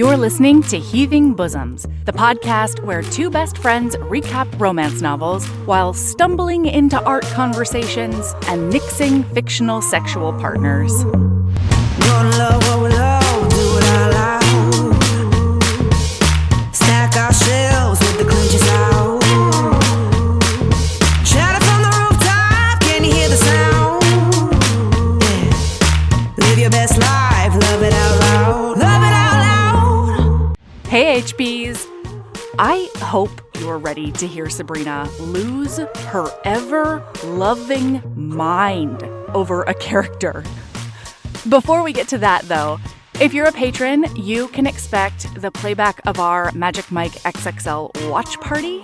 You're listening to Heaving Bosoms, the podcast where two best friends recap romance novels while stumbling into art conversations and nixing fictional sexual partners. Gonna love what we love, do it out loud. Stack our shelves with the clinches out. Shout it from the rooftop, can you hear the sound? Yeah. Live your best life, love it out loud. Love it out loud. Hey HBs! I hope you're ready to hear Sabrina lose her ever-loving mind over a character. Before we get to that, though, if you're a patron, you can expect the playback of our Magic Mike XXL watch party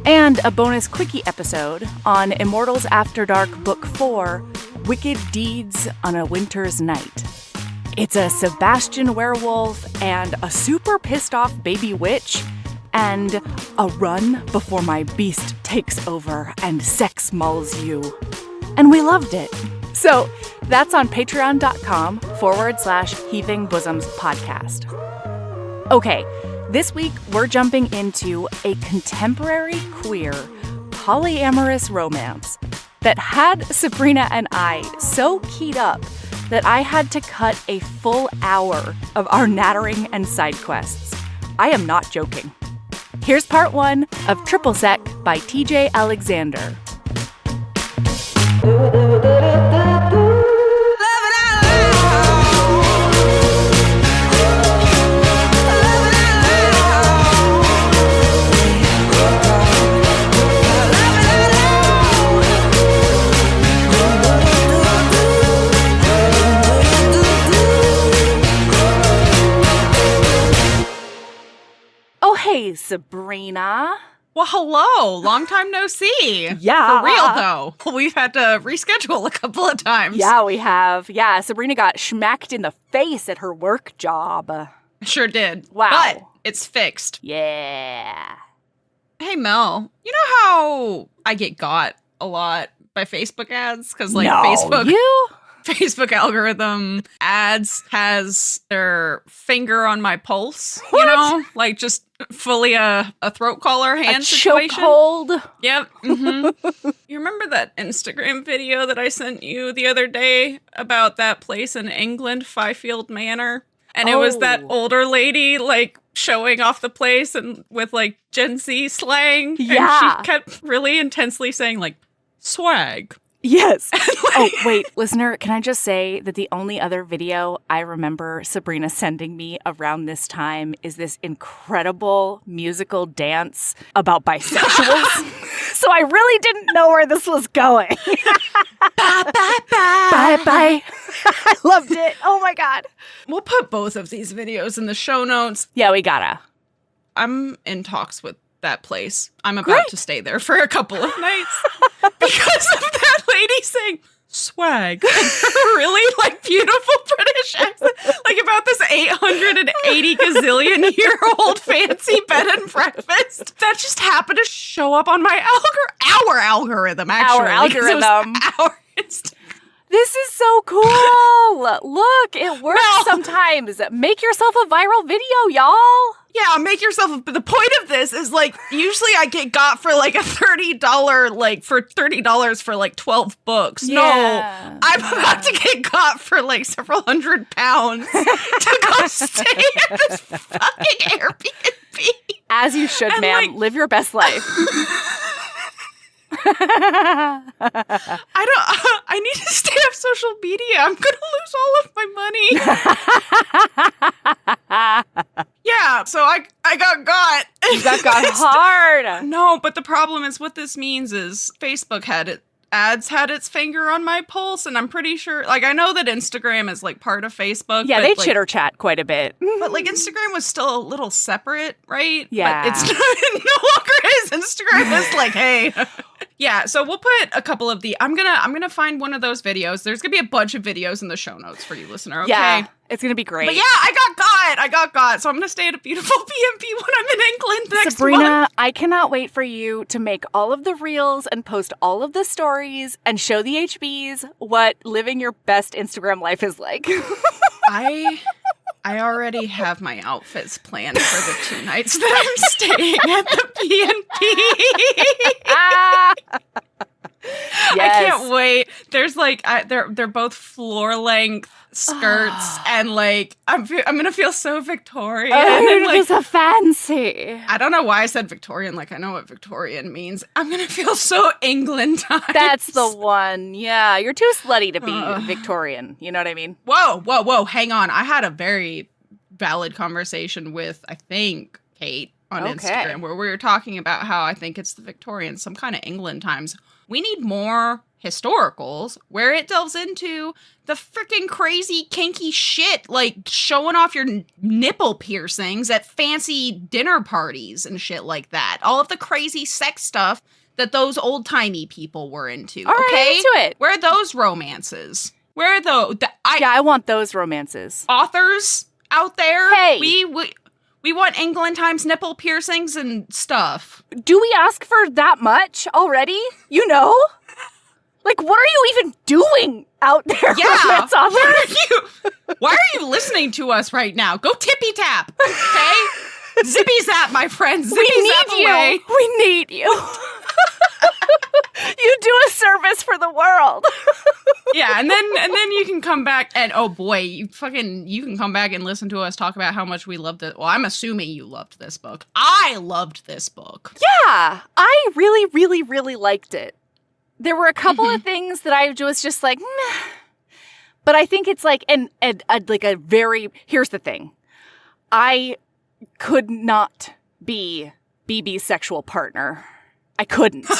and a bonus quickie episode on Immortals After Dark Book 4, Wicked Deeds on a Winter's Night. It's a Sebastian werewolf and a super pissed off baby witch and a run before my beast takes over and sex mauls you. And we loved it. So that's on patreon.com/Heaving Bosoms podcast. Okay, this week we're jumping into a contemporary queer polyamorous romance that had Sabrina and I so keyed up that I had to cut a full hour of our nattering and side quests. I am not joking. Here's part 1 of Triple Sec by TJ Alexander. Hey, Sabrina. Well, hello. Long time no see. Yeah. For real, though. We've had to reschedule a couple of times. Yeah, we have. Yeah, Sabrina got schmacked in the face at her work job. Sure did. Wow. But it's fixed. Yeah. Hey, Mel, you know how I get got a lot by Facebook ads? Because, like, No, Facebook algorithm ads has their finger on my pulse, What? you know? Like, just fully a throat collar hand a situation. chokehold. Yep. Mm-hmm. You remember that Instagram video that I sent you the other day about that place in England, Fifield Manor? And it was that older lady, like, showing off the place and with, like, Gen Z slang. Yeah. And she kept really intensely saying, like, swag. Yes. Oh, wait, listener, can I just say that the only other video I remember Sabrina sending me around this time is this incredible musical dance about bisexuals. So I really didn't know where this was going. Bye, bye, bye. Bye, bye. I loved it. Oh, my God. We'll put both of these videos in the show notes. Yeah, we gotta. I'm in talks with that place. I'm about Great. to stay there for a couple of nights because of that lady saying swag. Really, like, beautiful British accent. Like, about this 880 gazillion year old fancy bed and breakfast that just happened to show up on my our algorithm, actually. Our algorithm. This is so cool. Look, it works sometimes. Make yourself a viral video, y'all. Yeah, make yourself. But the point of this is, like, usually I get got for like a $30, like, for $30 for like 12 books. Yeah. No, I'm about to get got for like several £100 to go stay at this fucking Airbnb. As you should, And, ma'am. like, Live your best life. I need to stay off social media. I'm gonna lose all of my money. Yeah, so I got got. You got hard. No, but the problem is what this means is Facebook ads had its finger on my pulse, and I'm pretty sure, like, I know that Instagram is, like, part of Facebook. Yeah, but, they like, chitter chat quite a bit. But, like, Instagram was still a little separate, right? Yeah. But it's not, it no longer is. Instagram is like, hey. Yeah, so we'll put a couple of I'm gonna find one of those videos. There's gonna be a bunch of videos in the show notes for you, listener, okay? Yeah, it's gonna be great. But yeah, I got got. So I'm gonna stay at a beautiful B&B when I'm in England next Sabrina, month. I cannot wait for you to make all of the reels and post all of the stories and show the HBs what living your best Instagram life is like. I I already have my outfits planned for the 2 nights that I'm staying at the P&P. Yes. I can't wait. There's like they're both floor length skirts, and like I'm gonna feel so Victorian. And like, so fancy. I don't know why I said Victorian. Like I know what Victorian means. I'm gonna feel so England times. That's the one. Yeah, you're too slutty to be Victorian. You know what I mean? Whoa! Hang on. I had a very valid conversation with I think Kate on Instagram where we were talking about how I think it's the Victorian, some kind of England times. We need more historicals where it delves into the freaking crazy kinky shit, like showing off your nipple piercings at fancy dinner parties and shit like that. All of the crazy sex stuff that those old-timey people were into. All right, into it. Where are those romances? Where are those? I want those romances. Authors out there? Hey. We want England times nipple piercings and stuff. Do we ask for that much already? You know? Like, what are you even doing out there? Yeah. Why are you listening to us right now? Go tippy tap, okay? Zippy zap, my friends. Zippy zap away. We need you. You do a service for the world. Yeah, and then you can come back and oh boy, you can come back and listen to us talk about how much we loved it. Well, I'm assuming you loved this book. I loved this book. Yeah, I really, really, really liked it. There were a couple of things that I was just like, meh. But I think it's like here's the thing. I could not be BB's sexual partner. I couldn't. Okay.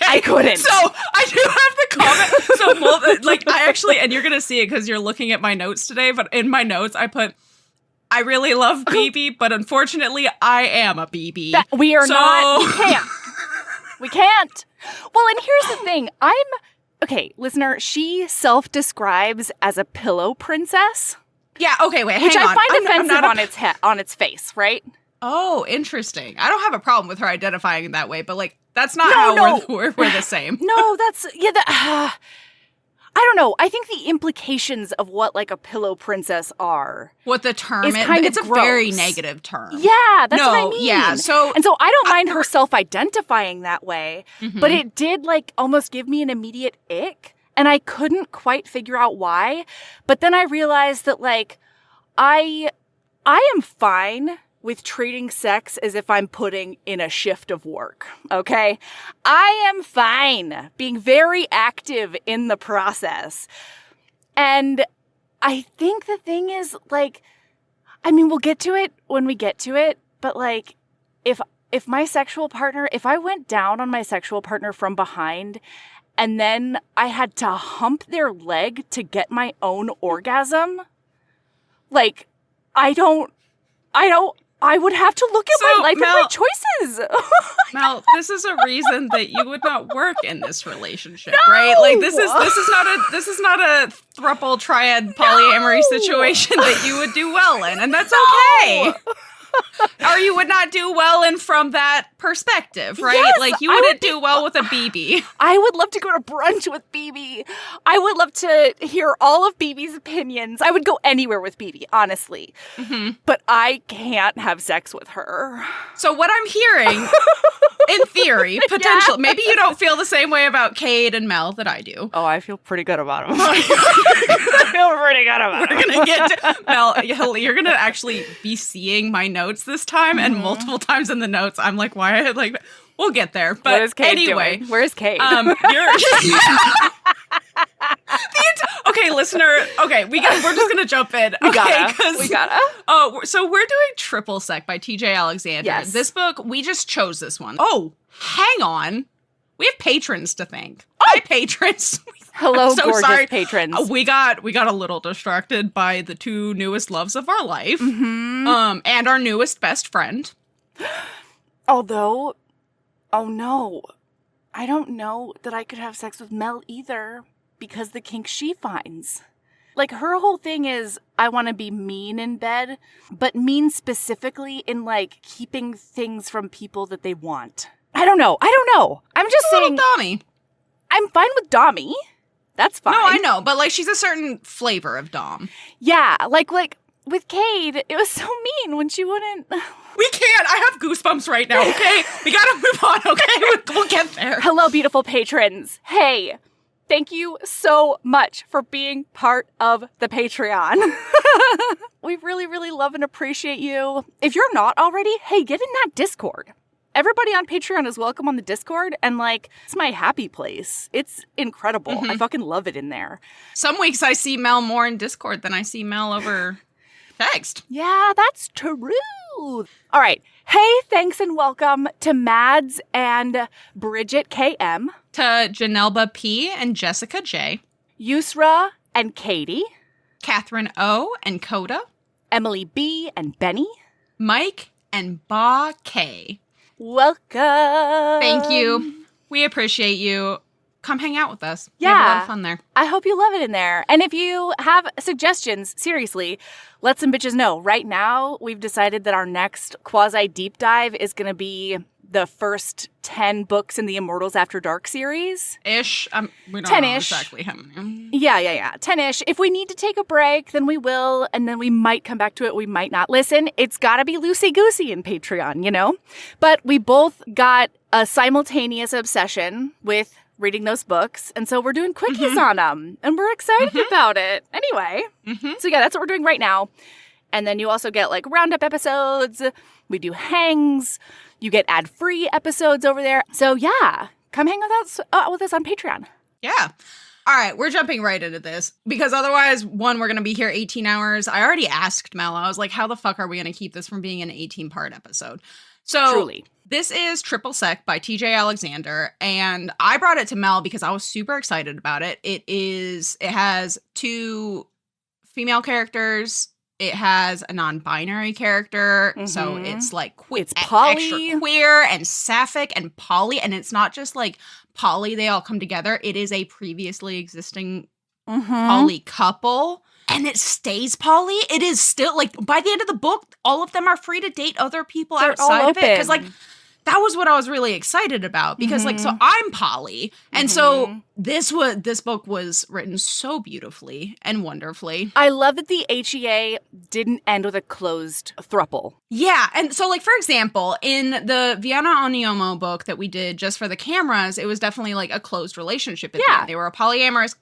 I couldn't. So I do have the comment. So like I actually, and you're gonna see it because you're looking at my notes today. But in my notes, I put, I really love BB, but unfortunately, I am a BB. We are not. We can't. We can't. Well, and here's the thing. Okay, listener. She self-describes as a pillow princess. Yeah. Okay. Wait. Which hang I on. find I'm offensive on its face, right? Oh, interesting. I don't have a problem with her identifying in that way, but like that's not how we're the same. No, that's I don't know. I think the implications of what like a pillow princess are. What the term is? It's a gross. Very negative term. Yeah, that's what I mean. Yeah, so I don't mind her self-identifying that way, but it did like almost give me an immediate ick, and I couldn't quite figure out why. But then I realized that like I am fine with treating sex as if I'm putting in a shift of work, okay? I am fine being very active in the process. And I think the thing is, like, I mean, we'll get to it when we get to it, but, like, if my sexual partner, if I went down on my sexual partner from behind and then I had to hump their leg to get my own orgasm, like, I would have to look at my life and my choices. Mel, this is a reason that you would not work in this relationship, right? Like this is not a throuple triad polyamory situation that you would do well in, and that's okay. Or you would not do well in from that perspective, right? Yes, like you wouldn't do well with a BB. I would love to go to brunch with BB. I would love to hear all of BB's opinions. I would go anywhere with BB, honestly. But I can't have sex with her. So what I'm hearing, in theory, potentially, maybe you don't feel the same way about Cade and Mel that I do. Oh, I feel pretty good about him. I feel pretty good about him. We're going to get to, Mel, you're going to actually be seeing my notes this time, and multiple times in the notes, I'm like, why? Like, we'll get there. But what is Cade anyway, doing? Where's Cade? Okay, listener. Okay, we're just gonna jump in. We gotta. Oh, so we're doing Triple Sec by T.J. Alexander. Yes. This book, we just chose this one. Oh, hang on. We have patrons to thank. Hi, patrons. Hello, I'm so gorgeous sorry. patrons. We got a little distracted by the two newest loves of our life, and our newest best friend. Although, oh no, I don't know that I could have sex with Mel either because the kink she finds. Like, her whole thing is, I want to be mean in bed, but mean specifically in, like, keeping things from people that they want. I don't know. I'm just saying. Dommy. I'm fine with Dommy. That's fine. No, I know, but like she's a certain flavor of dom. Yeah, like with Cade, it was so mean when she wouldn't. We can't. I have goosebumps right now, okay? We gotta move on, okay? We'll get there. Hello, beautiful patrons. Hey, thank you so much for being part of the Patreon. We really, really love and appreciate you. If you're not already, hey, get in that Discord. Everybody on Patreon is welcome on the Discord, and like, it's my happy place. It's incredible. I fucking love it in there. Some weeks I see Mel more in Discord than I see Mel over text. Yeah, that's true. All right. Hey, thanks and welcome to Mads and Bridget KM, To Janelba P and Jessica J, Yusra and Katie, Catherine O and Coda, Emily B and Benny. Mike and Ba K. Welcome. Thank you. We appreciate you. Come hang out with us. We have a lot of fun there. I hope you love it in there. And if you have suggestions, seriously, let some bitches know. Right now, we've decided that our next quasi deep dive is going to be the first 10 books in the Immortals After Dark series. Ish. We don't 10-ish. know exactly how many. Yeah. 10-ish. If we need to take a break, then we will, and then we might come back to it. We might not. Listen, it's got to be loosey-goosey in Patreon, you know? But we both got a simultaneous obsession with reading those books, and so we're doing quickies on them, and we're excited about it. Anyway, so yeah, that's what we're doing right now. And then you also get like roundup episodes. We do hangs. You get ad-free episodes over there. So yeah, come hang with us on Patreon. Yeah. All right, we're jumping right into this because otherwise, one, we're going to be here 18 hours. I already asked Mel. I was like, how the fuck are we going to keep this from being an 18-part episode? So Truly. This is Triple Sec by TJ Alexander, and I brought it to Mel because I was super excited about it. It has 2 female characters. It has a non-binary character, so it's like it's poly. extra queer and sapphic and poly, and it's not just like poly, they all come together. It is a previously existing poly couple. And it stays poly. It is still, like, by the end of the book, all of them are free to date other people outside of it. Because, like, that was what I was really excited about. Because, like, so I'm poly. And so this book was written so beautifully and wonderfully. I love that the HEA didn't end with a closed throuple. Yeah. And so, like, for example, in the Vienna Oniomo book that we did just for the cameras, it was definitely, like, a closed relationship at the end. They were a polyamorous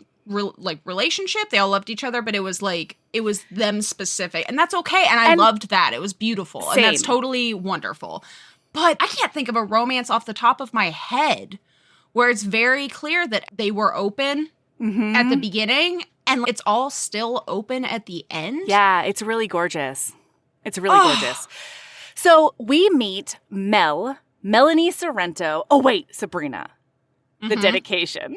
relationship. They all loved each other, but it was them specific, and that's okay. And I loved that. It was beautiful. Same. And that's totally wonderful. But I can't think of a romance off the top of my head where it's very clear that they were open at the beginning and it's all still open at the end. Yeah, it's really gorgeous. It's really gorgeous. So we meet Melanie Sorrento. Oh wait, Sabrina. The dedication.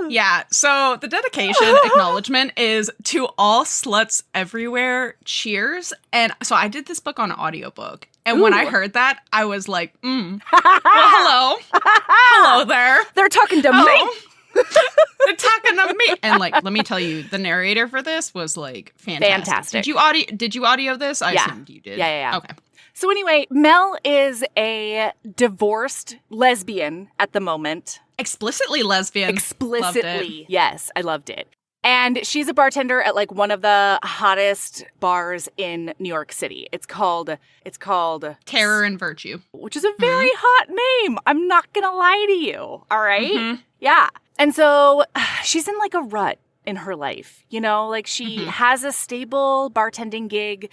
Yeah, so the dedication acknowledgement is to all sluts everywhere, cheers. And so I did this book on audiobook. And when I heard that, I was like, well, hello. Hello there. They're talking to me. They're talking to me. And like, let me tell you, the narrator for this was like fantastic. Did you audio this? I assumed you did. Yeah. Okay. So anyway, Mel is a divorced lesbian at the moment. Explicitly lesbian. Explicitly. Yes, I loved it. And she's a bartender at like one of the hottest bars in New York City. It's called Terror and Virtue, which is a very hot name. I'm not going to lie to you. All right? Yeah. And so she's in like a rut in her life, you know, like she has a stable bartending gig.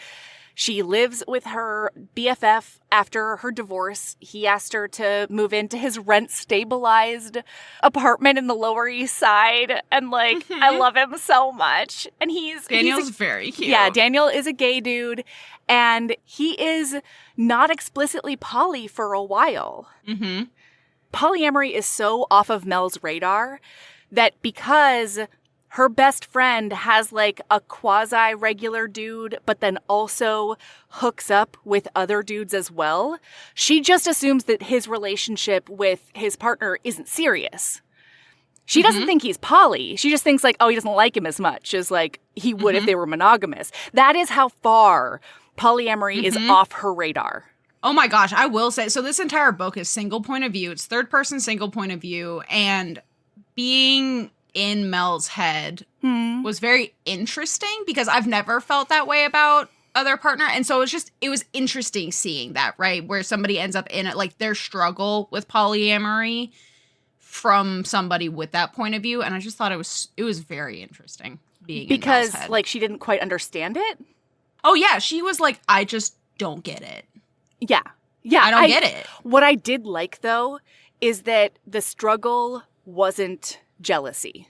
She lives with her BFF after her divorce. He asked her to move into his rent-stabilized apartment in the Lower East Side. And, like, I love him so much. And Daniel's very cute. Yeah, Daniel is a gay dude. And he is not explicitly poly for a while. Polyamory is so off of Mel's radar that because her best friend has like a quasi-regular dude, but then also hooks up with other dudes as well, she just assumes that his relationship with his partner isn't serious. She doesn't think he's poly. She just thinks like, oh, he doesn't like him as much as like he would if they were monogamous. That is how far polyamory is off her radar. Oh my gosh, I will say, so this entire book is single point of view. It's third person single point of view, and being in Mel's head was very interesting because I've never felt that way about other partner. And so it was interesting seeing that, right? Where somebody ends up in it, like their struggle with polyamory from somebody with that point of view. And I just thought it was very interesting being in Mel's head. Like she didn't quite understand it. Oh yeah. She was like, I just don't get it. Yeah. Yeah. I don't get it. What I did like though is that the struggle wasn't jealousy.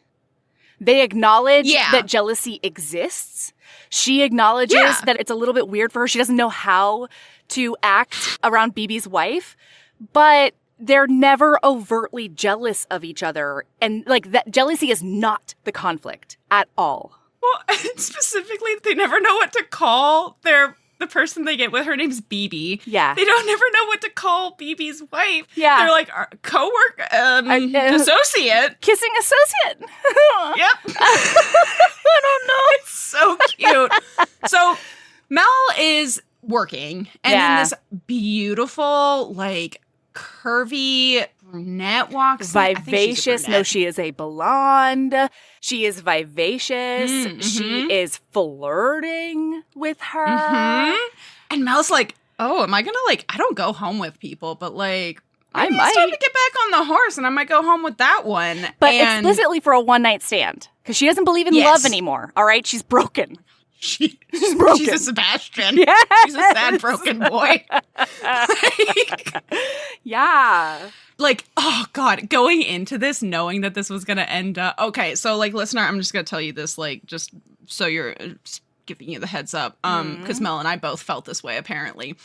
They acknowledge that jealousy exists. She acknowledges that it's a little bit weird for her. She doesn't know how to act around BB's wife, but they're never overtly jealous of each other. And like that jealousy is not the conflict at all. Well, specifically, they never know what to call the person they get with. Her name's BB. Yeah. They don't never know what to call BB's wife. Yeah. They're like, co-worker, associate. Kissing associate. Yep. I don't know. It's so cute. So Mel is working, and then this beautiful, like, curvy brunette walks. Vivacious. No, she is a blonde. She is vivacious. She is flirting with her. And Mel's like, oh, am I going to, like, I don't go home with people, but, like, I might. It's time to get back on the horse, and I might go home with that one. But explicitly for a one-night stand. Because she doesn't believe in love anymore, all right? She's broken. She's broken. She's a Sebastian. Yes. She's a sad, broken boy. Yeah. Like, oh, God, going into this, knowing that this was going to end up. Okay, so, like, listener, I'm just going to tell you this, like, just so you're just giving you the heads up. Because Mel and I both felt this way, apparently.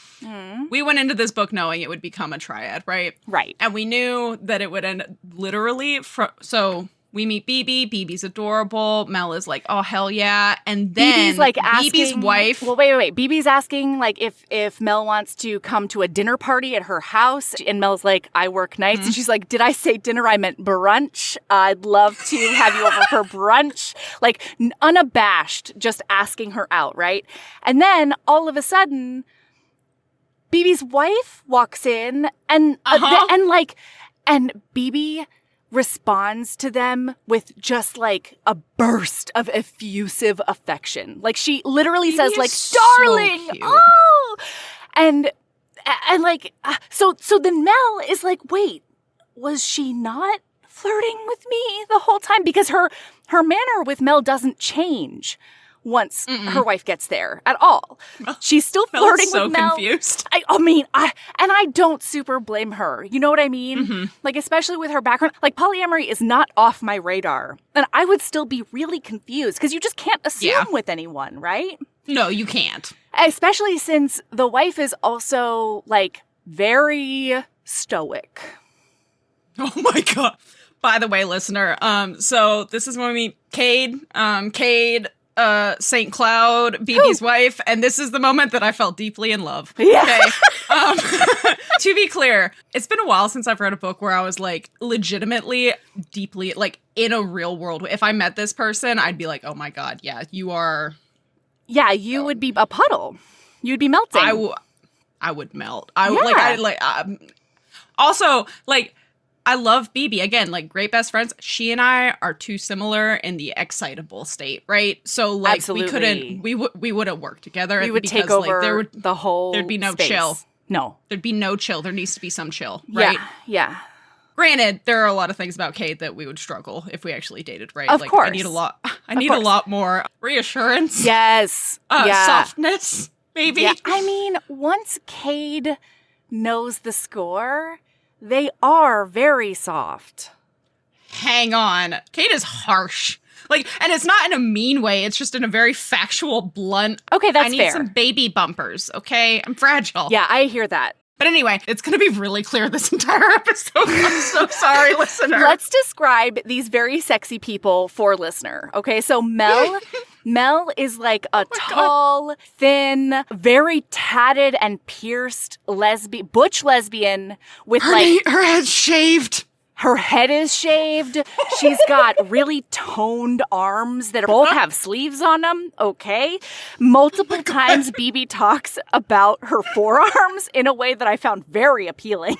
We went into this book knowing it would become a triad, right? Right. And we knew that it would end literally so we meet BB. BB's adorable. Mel is like, oh, hell yeah. And then BB's like asking, BB's wife. Well, wait. BB's asking like if Mel wants to come to a dinner party at her house. And Mel's like, I work nights. And she's like, did I say dinner? I meant brunch. I'd love to have you over for brunch. Like unabashed, just asking her out, right? And then all of a sudden, BB's wife walks in and BB responds to them with just like a burst of effusive affection. Like she literally says like, darling, so cute. Oh, and like, so then Mel is like, wait, was she not flirting with me the whole time? Because her manner with Mel doesn't change once her wife gets there at all. She's still flirting with Mel. Confused. I mean, I don't super blame her. You know what I mean? Like, especially with her background. Like, polyamory is not off my radar. And I would still be really confused because you just can't assume with anyone, right? No, you can't. Especially since the wife is also, like, very stoic. Oh, my God. By the way, listener, so this is when we meet Cade. St. Cloud, BB's wife, and this is the moment that I felt deeply in love. Yeah. Okay. To be clear, it's been a while since I've read a book where I was like legitimately deeply like in a real world. If I met this person, I'd be like, oh my God, yeah, you are. Yeah, you would be a puddle. You'd be melting. I would melt. Also, like, I love BB. Again, like, great best friends. She and I are too similar in the excitable state, right? So, like, absolutely. we wouldn't work together. We would because, take over like, the whole There'd be no space. chill. No. There'd be no chill. There needs to be some chill, right? Yeah. Granted, there are a lot of things about Kate that we would struggle if we actually dated, right? Of course. I need a lot more reassurance. Yes. Softness, maybe. Yeah. I mean, once Cade knows the score, they are very soft. Hang on. Kate is harsh. Like, and it's not in a mean way. It's just in a very factual, blunt. Okay, that's fair. I need some baby bumpers, okay? I'm fragile. Yeah, I hear that. But anyway, it's going to be really clear this entire episode. I'm so sorry, listener. Let's describe these very sexy people for listener. Okay, so Mel is like a tall, thin, very tatted and pierced butch lesbian with her head's shaved. Her head is shaved. She's got really toned arms that both have sleeves on them. Okay. Multiple times BB talks about her forearms in a way that I found very appealing.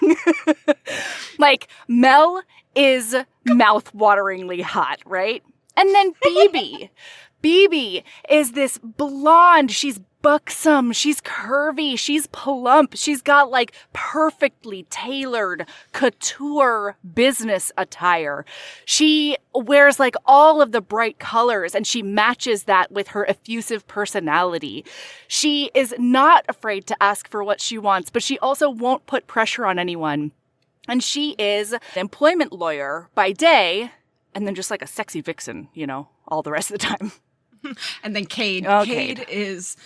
Like, Mel is mouth-wateringly hot, right? And then BB. BB is this blonde. She's buxom. She's curvy. She's plump. She's got like perfectly tailored couture business attire. She wears like all of the bright colors and she matches that with her effusive personality. She is not afraid to ask for what she wants, but she also won't put pressure on anyone. And she is an employment lawyer by day and then just like a sexy vixen, you know, all the rest of the time. And then Cade. Oh, Cade is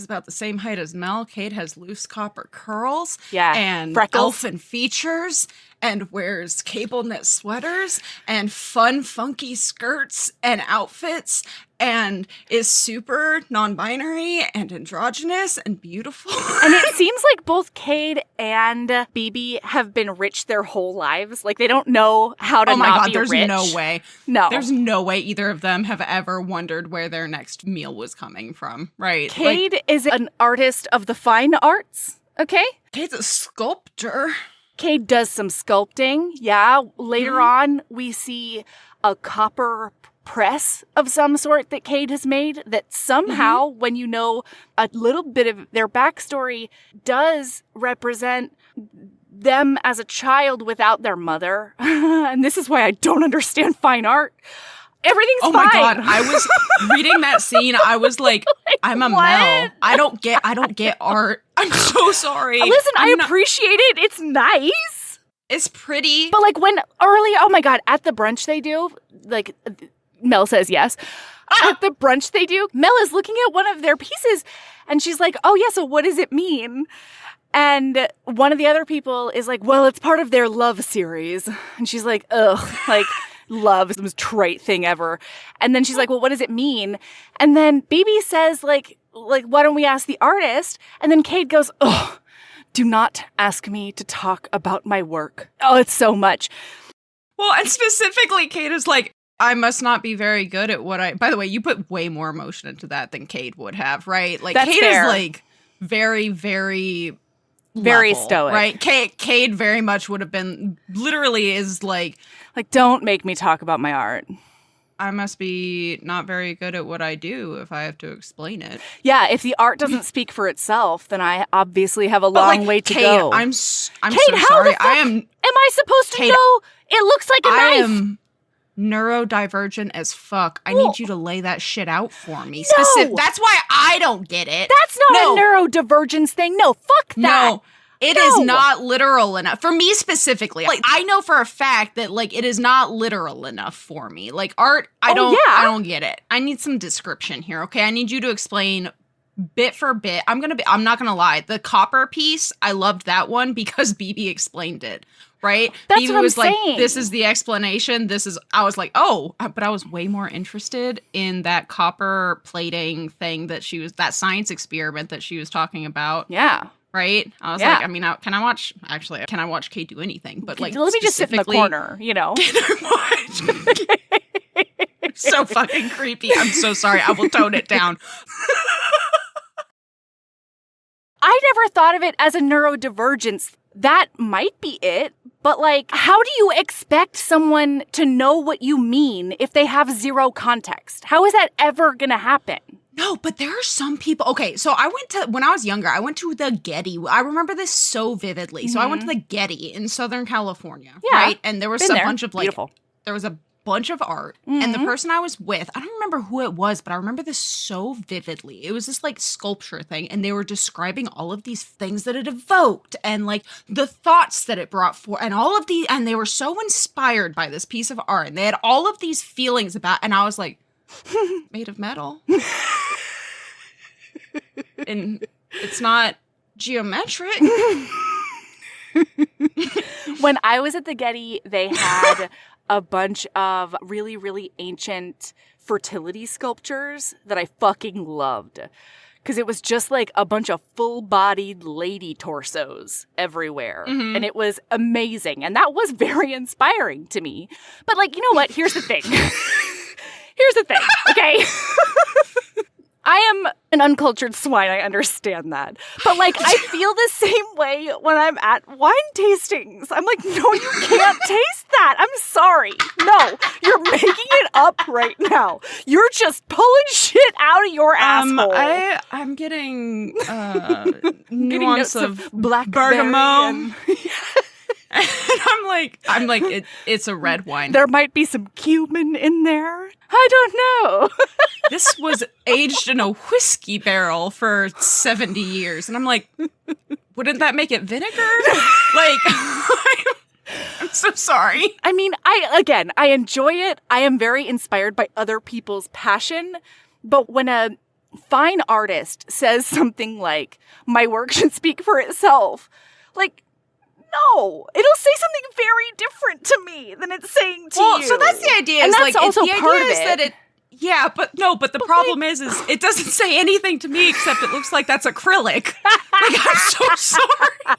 about the same height as Mel. Cade has loose copper curls. Yeah. And freckles. elfin features. And wears cable knit sweaters. And fun, funky skirts and outfits. And is super non-binary and androgynous and beautiful. And it seems like both Cade and BB have been rich their whole lives. Like, they don't know how to not be there's rich. no way. No. There's no way either of them have ever wondered where their next meal was coming from, right? Cade is an artist of the fine arts, okay? Cade's a sculptor. Cade does some sculpting, yeah. Later on, we see a copper press of some sort that Cade has made that somehow, when you know a little bit of their backstory, does represent them as a child without their mother. And this is why I don't understand fine art. Everything's fine. Oh my God. I was reading that scene. I was like, I'm a what? Mel. I don't get art. I'm so sorry. Listen, I appreciate it. It's nice. It's pretty. But like when early, oh my God, at the brunch they do, like Mel says yes. At the brunch they do, Mel is looking at one of their pieces and she's like, oh yeah, so what does it mean? And one of the other people is like, well, it's part of their love series. And she's like, ugh, like love is the most trite thing ever. And then she's like, well, what does it mean? And then BB says like, why don't we ask the artist? And then Cade goes, ugh, do not ask me to talk about my work. Oh, it's so much. Well, and specifically, Cade is like, I must not be very good at what I... By the way, you put way more emotion into that than Cade would have, right? Like, That's Cade fair. is like very, very... Very level, stoic. Right? Cade very much would have been... Literally is like... Like, don't make me talk about my art. I must be not very good at what I do if I have to explain it. Yeah, if the art doesn't speak for itself, then I obviously have a long way to Cade, go. I'm Cade, so how sorry. the fuck am I supposed to Cade, know? It looks like a I knife. am neurodivergent as fuck. I need you to lay that shit out for me. No. That's why I don't get it. That's not a neurodivergence thing. No, fuck that. No. It is not literal enough. For me specifically. Like, I know for a fact that, like, it is not literal enough for me. Like, art, I don't get it. I need some description here, okay? I need you to explain bit for bit. I'm not gonna lie. The copper piece, I loved that one because BB explained it, right? That's BB what was I'm like, saying. this is the explanation. I was like, oh, but I was way more interested in that copper plating thing that science experiment that she was talking about. Yeah. Right? I was like, I mean, can I watch Kate do anything? But like, let me just sit in the corner, you know? Can I watch? So fucking creepy. I'm so sorry. I will tone it down. I never thought of it as a neurodivergence. That might be it, but like, how do you expect someone to know what you mean if they have zero context? How is that ever gonna happen? No, but there are some people. Okay, so when I was younger, I went to the Getty. I remember this so vividly. So I went to the Getty in Southern California, right? And there was bunch of like, beautiful. There was a bunch of art. And the person I was with, I don't remember who it was, but I remember this so vividly. It was this like sculpture thing. And they were describing all of these things that it evoked and like the thoughts that it brought forth and all of these. And they were so inspired by this piece of art. And they had all of these feelings about, and I was like, made of metal. And it's not geometric. When I was at the Getty, they had a bunch of really, really ancient fertility sculptures that I fucking loved. because it was just like a bunch of full-bodied lady torsos everywhere. And it was amazing. And that was very inspiring to me. But like, you know what? Here's the thing. Okay? I am an uncultured swine, I understand that. But, like, I feel the same way when I'm at wine tastings. I'm like, no, you can't taste that. I'm sorry. No, you're making it up right now. You're just pulling shit out of your asshole. I'm getting Getting nuance notes of blackberry bergamot. and- And I'm like, it's a red wine. There might be some cumin in there. I don't know. This was aged in a whiskey barrel for 70 years. And I'm like, wouldn't that make it vinegar? Like, I'm so sorry. I mean, I enjoy it. I am very inspired by other people's passion. But when a fine artist says something like, my work should speak for itself, like, no, it'll say something very different to me than it's saying to you. So that's the idea. And is that's like, also the part idea of is it. that it. Yeah, but the problem is it doesn't say anything to me except it looks like that's acrylic. Like, I'm so sorry.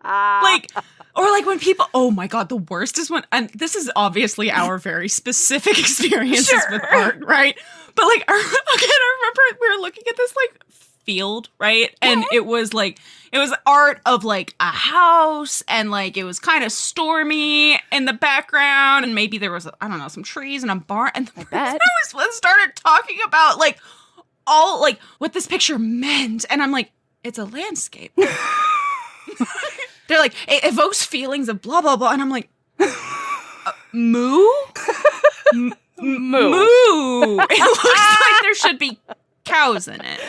Like, or like when people, oh my God, the worst is when, and this is obviously our very specific experiences with art, right? But like, again, I remember we were looking at this like field, right? And it was art of like a house, and like it was kind of stormy in the background, and maybe there was, I don't know, some trees and a barn, and the person started talking about like all like what this picture meant, and I'm like, it's a landscape. They're like, it evokes feelings of blah blah blah, and I'm like, moo? Moo. It looks like there should be cows in it.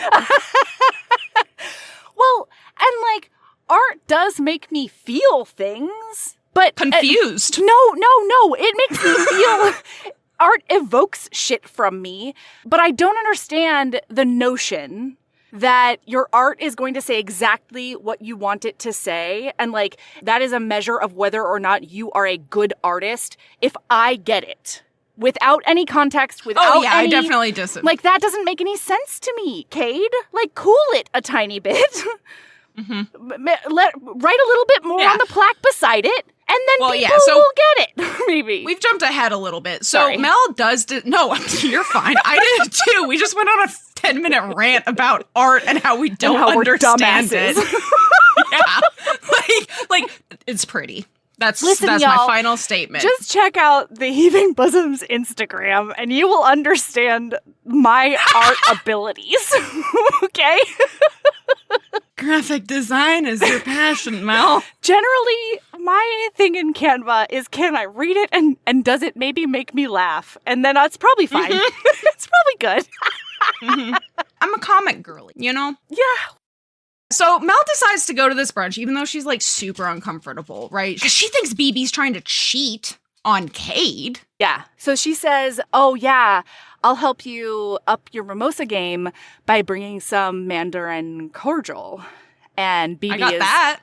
Well, and like, art does make me feel things, but Confused. No. It makes me feel. Art evokes shit from me, but I don't understand the notion that your art is going to say exactly what you want it to say, and like that is a measure of whether or not you are a good artist. If I get it without any context, without I definitely just like that doesn't make any sense to me, Cade. Like, cool it a tiny bit. Write a little bit more on the plaque beside it, and then people will get it. Maybe we've jumped ahead a little bit. So Sorry. Mel does no, you're fine. I did it too. We just went on a 10-minute rant about art and how we don't understand it. Yeah, like it's pretty. That's my final statement. Just check out the Heaving Bosoms Instagram and you will understand my art abilities. Okay? Graphic design is your passion, Mel. Generally, my thing in Canva is, can I read it and does it maybe make me laugh? And then it's probably fine. It's probably good. I'm a comic girly, you know? Yeah. So Mel decides to go to this brunch, even though she's like super uncomfortable, right? Because she thinks BB's trying to cheat on Cade. Yeah. So she says, oh, yeah, I'll help you up your mimosa game by bringing some Mandarin cordial. And BB is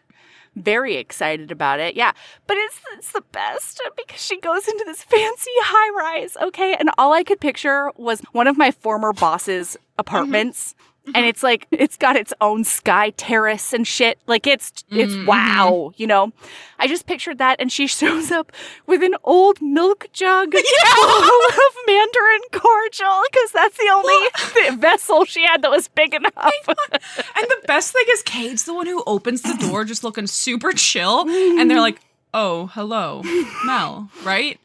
very excited about it. Yeah. But it's the best because she goes into this fancy high rise. Okay. And all I could picture was one of my former boss's apartments. And it's like, it's got its own sky terrace and shit. Like, it's wow, you know? I just pictured that, and she shows up with an old milk jug full of Mandarin cordial, because that's the only vessel she had that was big enough. And the best thing is Cade's the one who opens the door just looking super chill, and they're like, oh, hello, Mel, right?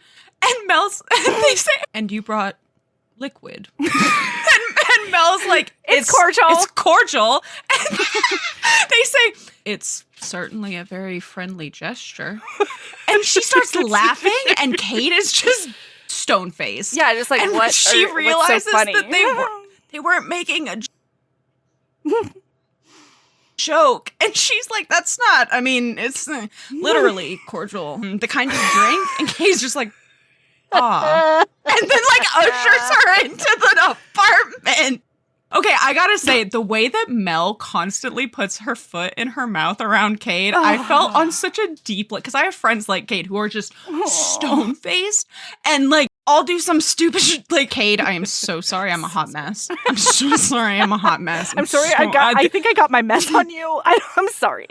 And they say, and you brought liquid. And Mel's like, it's cordial. It's cordial. And they say, it's certainly a very friendly gesture. And she starts laughing, and Cade is just stone-faced. Yeah, just like, and what? She realizes what's so funny? that they weren't making a joke. And she's like, that's not, I mean, it's literally cordial. The kind you drink. And Cade's just like, ah. And then like ushers her into the apartment. Okay, I gotta say, the way that Mel constantly puts her foot in her mouth around Cade, I felt on such a deep, because I have friends like Cade who are just stone-faced, and like, I'll do some stupid like, Cade, I am so sorry. I'm a hot mess. I'm so sorry. I'm a hot mess. I'm sorry. I think I got my mess on you. I'm sorry.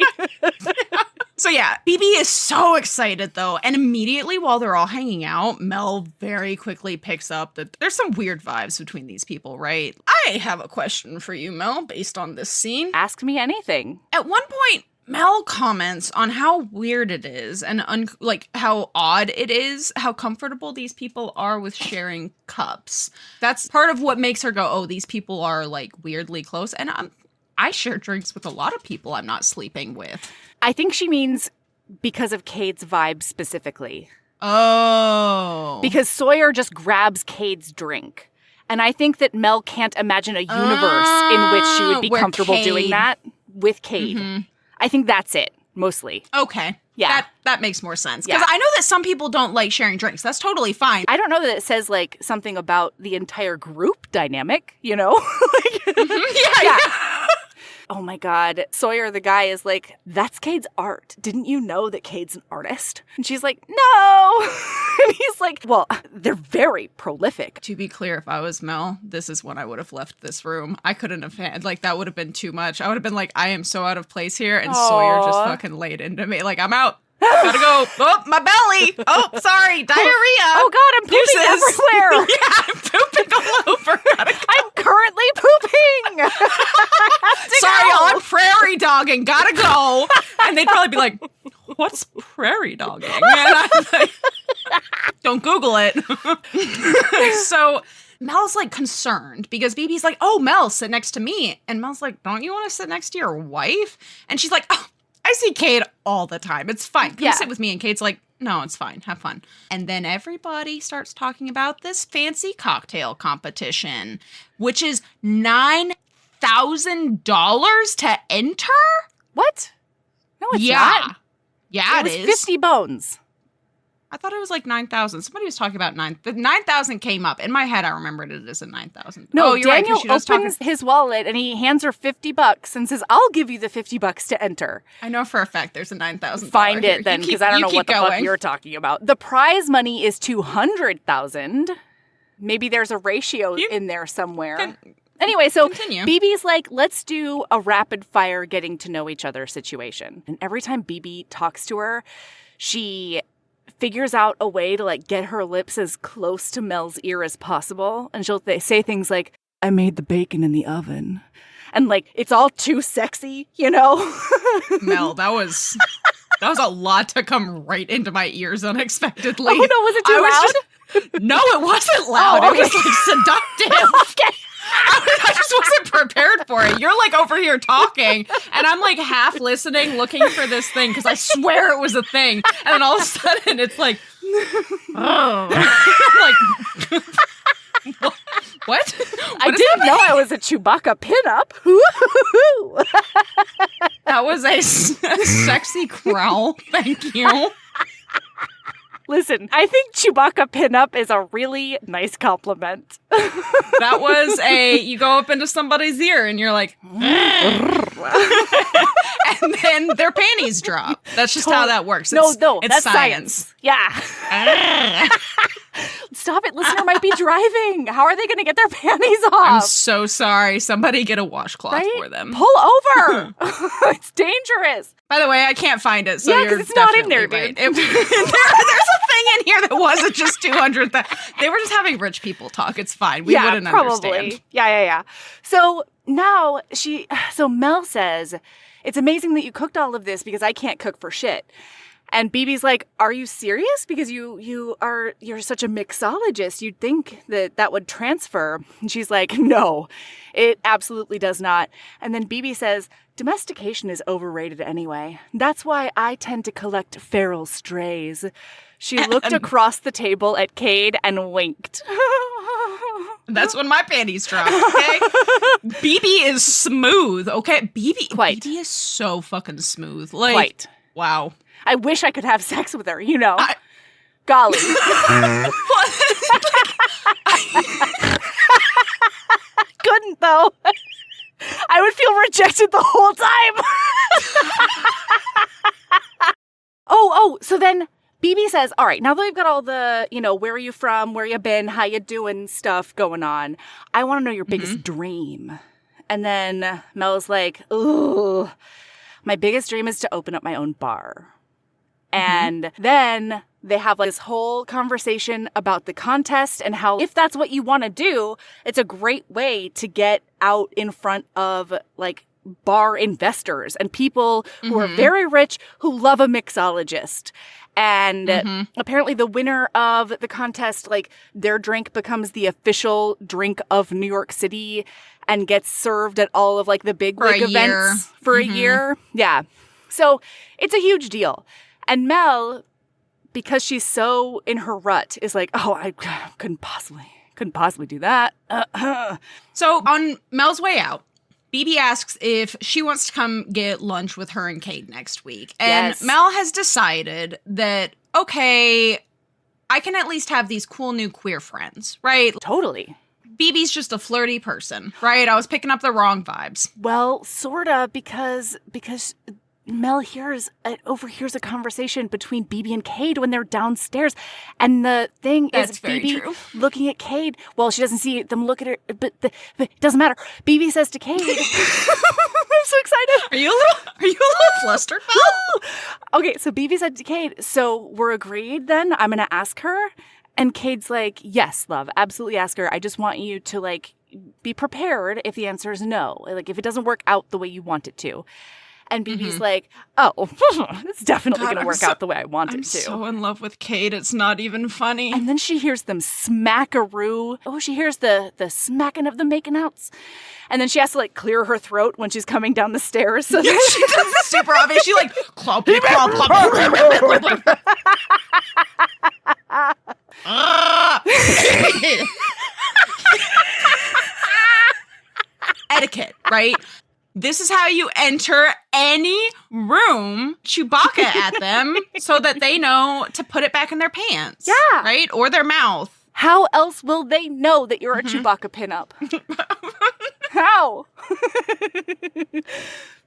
So yeah, BB is so excited though. And immediately while they're all hanging out, Mel very quickly picks up that there's some weird vibes between these people, right? I have a question for you, Mel, based on this scene. Ask me anything. At one point, Mel comments on how weird it is and like how odd it is, how comfortable these people are with sharing cups. That's part of what makes her go, oh, these people are like weirdly close. And I share drinks with a lot of people I'm not sleeping with. I think she means because of Cade's vibe specifically. Oh. Because Sawyer just grabs Cade's drink. And I think that Mel can't imagine a universe in which she would be comfortable doing that with Cade. Mm-hmm. I think that's it, mostly. Okay. Yeah. That makes more sense. Because I know that some people don't like sharing drinks. That's totally fine. I don't know that it says, like, something about the entire group dynamic, you know? Yeah. Oh my God. Sawyer, the guy, is like, that's Cade's art. Didn't you know that Cade's an artist? And she's like, no. And he's like, well, they're very prolific. To be clear, if I was Mel, this is when I would have left this room. I couldn't have had, like, that would have been too much. I would have been like, I am so out of place here. And Sawyer just fucking laid into me. Like, I'm out. Gotta go. Oh, my belly. Oh, sorry. Diarrhea. Oh, God, I'm pooping everywhere. Yeah, I'm pooping all over. Gotta go. I'm currently pooping. Sorry, I'm prairie dogging. Gotta go. And they'd probably be like, what's prairie dogging? And I'm like, don't Google it. So Mel's like concerned because BB's like, oh, Mel, sit next to me. And Mel's like, don't you want to sit next to your wife? And she's like, oh, I see Cade all the time. It's fine. Come sit with me. And Cade's like, no, it's fine. Have fun. And then everybody starts talking about this fancy cocktail competition, which is $9,000 to enter? What? No, it's not. Yeah, it is. 50 bones. I thought it was like 9,000. Somebody was talking about 9,000 came up. In my head, I remembered it as a 9,000. No, you're Daniel opens his wallet and he hands her $50 and says, I'll give you the $50 to enter. I know for a fact there's a 9,000. Find it then, because I don't know what the fuck you're talking about. The prize money is 200,000. Maybe there's a ratio in there somewhere. Anyway, so BB's like, let's do a rapid fire getting to know each other situation. And every time BB talks to her, she figures out a way to like get her lips as close to Mel's ear as possible. And she'll say things like, I made the bacon in the oven. And like, it's all too sexy, you know? Mel, that was a lot to come right into my ears unexpectedly. Oh no, was it too loud? No, it wasn't loud. Oh, okay. It was like seductive. Okay. I just wasn't prepared for it. You're like over here talking, and I'm like half listening, looking for this thing, because I swear it was a thing. And then all of a sudden, it's like, oh. I'm like, what? I didn't know I was a Chewbacca pinup. That was a sexy growl. Thank you. Listen, I think Chewbacca pinup is a really nice compliment. That was you go up into somebody's ear and you're like, and then their panties drop. That's just how that works. No, it's that's science. Yeah. Stop it. Listener might be driving. How are they going to get their panties off? I'm so sorry. Somebody get a washcloth for them. Pull over. It's dangerous. By the way, I can't find it, so you're it's not in there, right. dude. There's a thing in here that wasn't just 200. They were just having rich people talk. It's fine. We wouldn't understand. Yeah. So now Mel says, it's amazing that you cooked all of this because I can't cook for shit. And BB's like, are you serious? Because you're such a mixologist. You'd think that would transfer. And she's like, no, it absolutely does not. And then BB says, domestication is overrated anyway. That's why I tend to collect feral strays. She looked across the table at Cade and winked. That's when my panties drop, okay? BB is smooth, okay? BB is so fucking smooth. Like, Quite. Wow. I wish I could have sex with her, you know. Golly. Couldn't, though. I would feel rejected the whole time. So then BB says, all right, now that we've got all the, where are you from, where you been, how you doing stuff going on, I want to know your biggest dream. And then Mel's like, ooh, my biggest dream is to open up my own bar. And then they have this whole conversation about the contest and how if that's what you want to do, it's a great way to get out in front of bar investors and people who are very rich who love a mixologist. And apparently the winner of the contest, their drink becomes the official drink of New York City and gets served at all of the big wig events for a year. Yeah. So it's a huge deal. And Mel, because she's so in her rut, is like, oh, I couldn't possibly do that. So on Mel's way out, BB asks if she wants to come get lunch with her and Cade next week. And Mel has decided that, okay, I can at least have these cool new queer friends, right? Totally. BB's just a flirty person, right? I was picking up the wrong vibes. Well, sorta, because Mel overhears a conversation between BB and Cade when they're downstairs. And the thing is BB looking at Cade. Well, she doesn't see them look at her, but it doesn't matter. BB says to Cade, I'm so excited. Are you a little flustered, Mel? Okay, so BB said to Cade, so we're agreed then? I'm going to ask her? And Cade's like, yes, love, absolutely ask her. I just want you to be prepared if the answer is no. If it doesn't work out the way you want it to. And BB's like, oh, it's definitely going to work out the way I want it to. I'm so in love with Cade, it's not even funny. And then she hears them smackaroo. Oh, she hears the smacking of the making outs. And then she has to clear her throat when she's coming down the stairs. So she does it super obvious. She clomp, clomp, clomp. Etiquette, right? This is how you enter any room, Chewbacca at them, so that they know to put it back in their pants. Yeah. Right? Or their mouth. How else will they know that you're a Chewbacca pinup? How?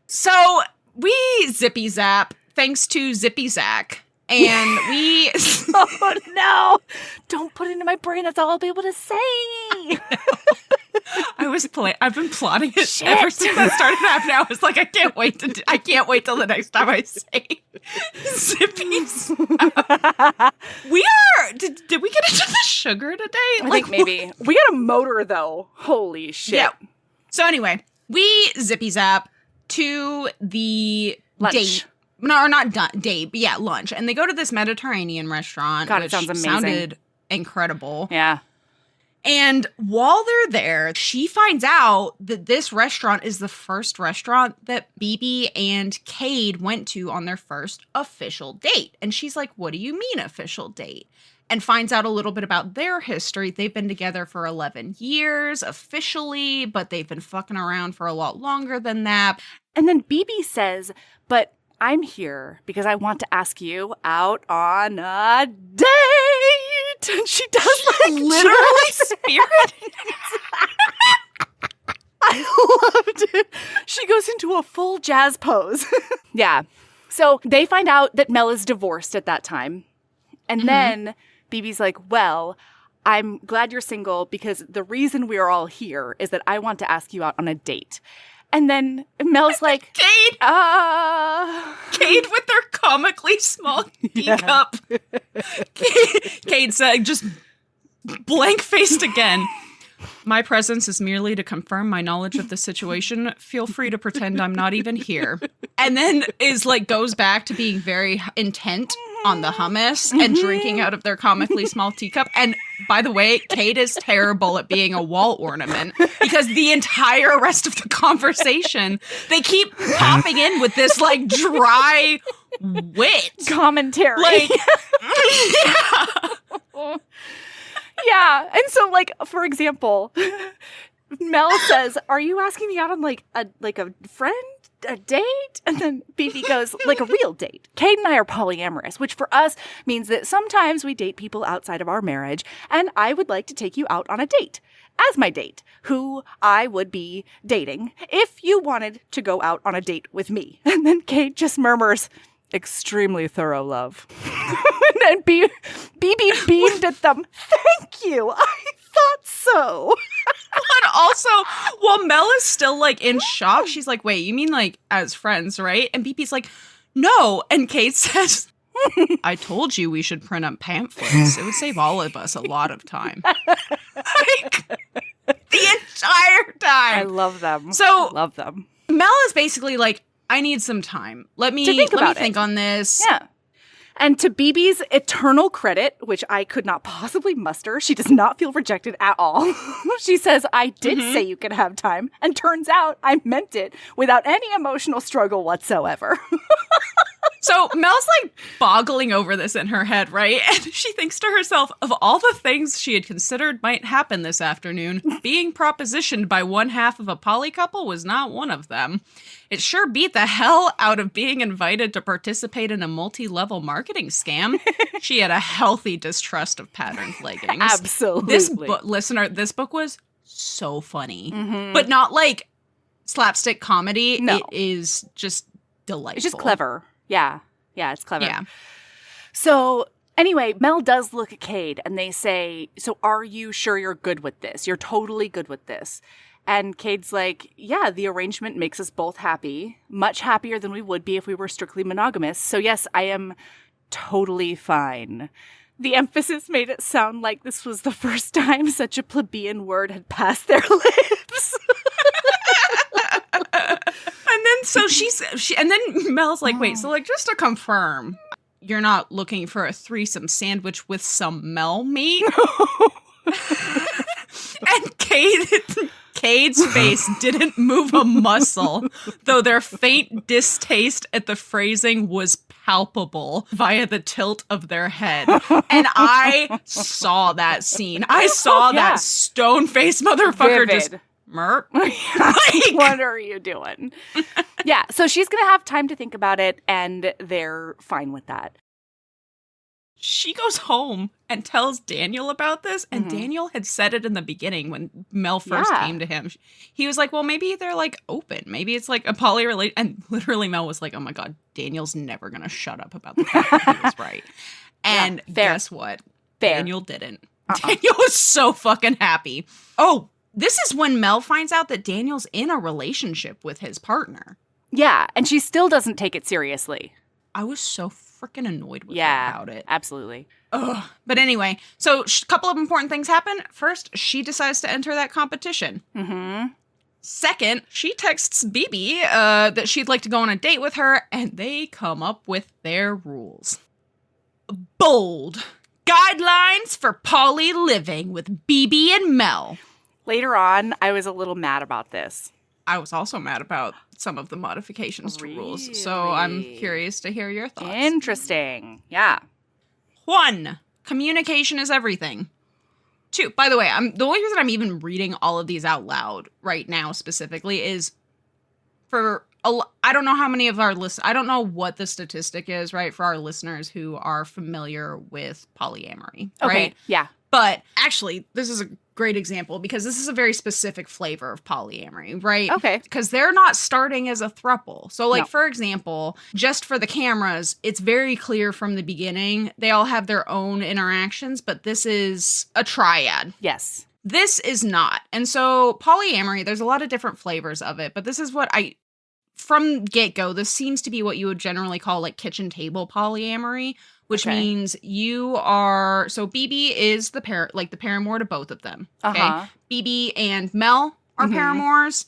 So we zippy zap thanks to Zippy Zack. And we... Oh, no. Don't put it into my brain. That's all I'll be able to say. I've been plotting it ever since that started happening. I was like, I can't wait till the next time I say Zippies. Did we get into the sugar today? I think maybe. We got a motor, though. Holy shit. Yeah. So anyway, we zippy zap to the lunch. Date. No, or not date, but yeah, lunch. And they go to this Mediterranean restaurant. God, it sounds amazing. Sounded incredible. Yeah. And while they're there, she finds out that this restaurant is the first restaurant that BB and Cade went to on their first official date. And she's like, what do you mean official date? And finds out a little bit about their history. They've been together for 11 years officially, but they've been fucking around for a lot longer than that. And then BB says, but I'm here because I want to ask you out on a date. And she does literally spirit. I loved it. She goes into a full jazz pose. Yeah. So they find out that Mel is divorced at that time. And then BB's like, well, I'm glad you're single because the reason we are all here is that I want to ask you out on a date. And then Mel's like, Cade! Cade with their comically small teacup. Cade's just blank-faced again. My presence is merely to confirm my knowledge of the situation. Feel free to pretend I'm not even here. And then goes back to being very intent on the hummus and drinking out of their comically small teacup. And by the way, Cade is terrible at being a wall ornament because the entire rest of the conversation, they keep popping in with this dry wit. Commentary. Yeah. Yeah. And so, for example, Mel says, are you asking me out on, a friend? A date? And then BB goes, a real date. Cade and I are polyamorous, which for us means that sometimes we date people outside of our marriage, and I would like to take you out on a date as my date, who I would be dating if you wanted to go out on a date with me. And then Cade just murmurs, Extremely thorough love. And BB beamed at them. Thank you. I thought so. But also, while Mel is still like in shock, she's like, wait, you mean like as friends, right? And BB's like, no. And Kate says, I told you we should print up pamphlets. It would save all of us a lot of time. Like, the entire time. I love them. So I love them. Mel is basically like, I need some time. Let me think on this. Yeah. And to BB's eternal credit, which I could not possibly muster, she does not feel rejected at all. She says, I did say you could have time. And turns out I meant it without any emotional struggle whatsoever. So Mel's like boggling over this in her head, right? And she thinks to herself, of all the things she had considered might happen this afternoon, being propositioned by one half of a poly couple was not one of them. It sure beat the hell out of being invited to participate in a multi-level marketing scam. She had a healthy distrust of patterned leggings. Absolutely. This book was so funny, but not like slapstick comedy. No. It is just delightful. It's just clever. Yeah. Yeah, it's clever. Yeah. So anyway, Mel does look at Cade and they say, so are you sure you're good with this? You're totally good with this. And Cade's like, yeah, the arrangement makes us both happy, much happier than we would be if we were strictly monogamous. So yes, I am totally fine. The emphasis made it sound like this was the first time such a plebeian word had passed their lips. And then Mel's like, wait, so like just to confirm, you're not looking for a threesome sandwich with some Mel meat? And Cade's face didn't move a muscle, though their faint distaste at the phrasing was palpable via the tilt of their head. And I saw that scene. I saw that stone-faced motherfucker Vivid. just merp. What are you doing? Yeah, so she's going to have time to think about it, and they're fine with that. She goes home and tells Daniel about this, and Daniel had said it in the beginning when Mel first came to him. He was like, well, maybe they're like open. Maybe it's like a poly relate. And literally Mel was like, oh my God, Daniel's never going to shut up about the fact that he was right. And guess what? Daniel didn't. Daniel was so fucking happy. Oh, this is when Mel finds out that Daniel's in a relationship with his partner. Yeah, and she still doesn't take it seriously. I was so freaking annoyed with her about it. Absolutely. Ugh. But anyway, so a couple of important things happen. First, she decides to enter that competition. Second, she texts BB that she'd like to go on a date with her, and they come up with their rules. Bold. Guidelines for poly living with BB and Mel. Later on, I was a little mad about this. I was also mad about some of the modifications to rules, so I'm curious to hear your thoughts. Interesting. Yeah. 1, communication is everything. 2, by the way, the only reason I'm even reading all of these out loud right now specifically is I don't know how many of our listeners, I don't know what the statistic is, right, for our listeners who are familiar with polyamory, right? Okay, yeah. But actually, this is a great example because this is a very specific flavor of polyamory, right? Okay. Because they're not starting as a throuple. So, like, for example, just for the cameras, it's very clear from the beginning. They all have their own interactions, but this is a triad. Yes. This is not. And so polyamory, there's a lot of different flavors of it, but this is what from get-go, this seems to be what you would generally call like kitchen table polyamory, which means you are, so BB is the paramour to both of them. Okay. BB and Mel are paramours.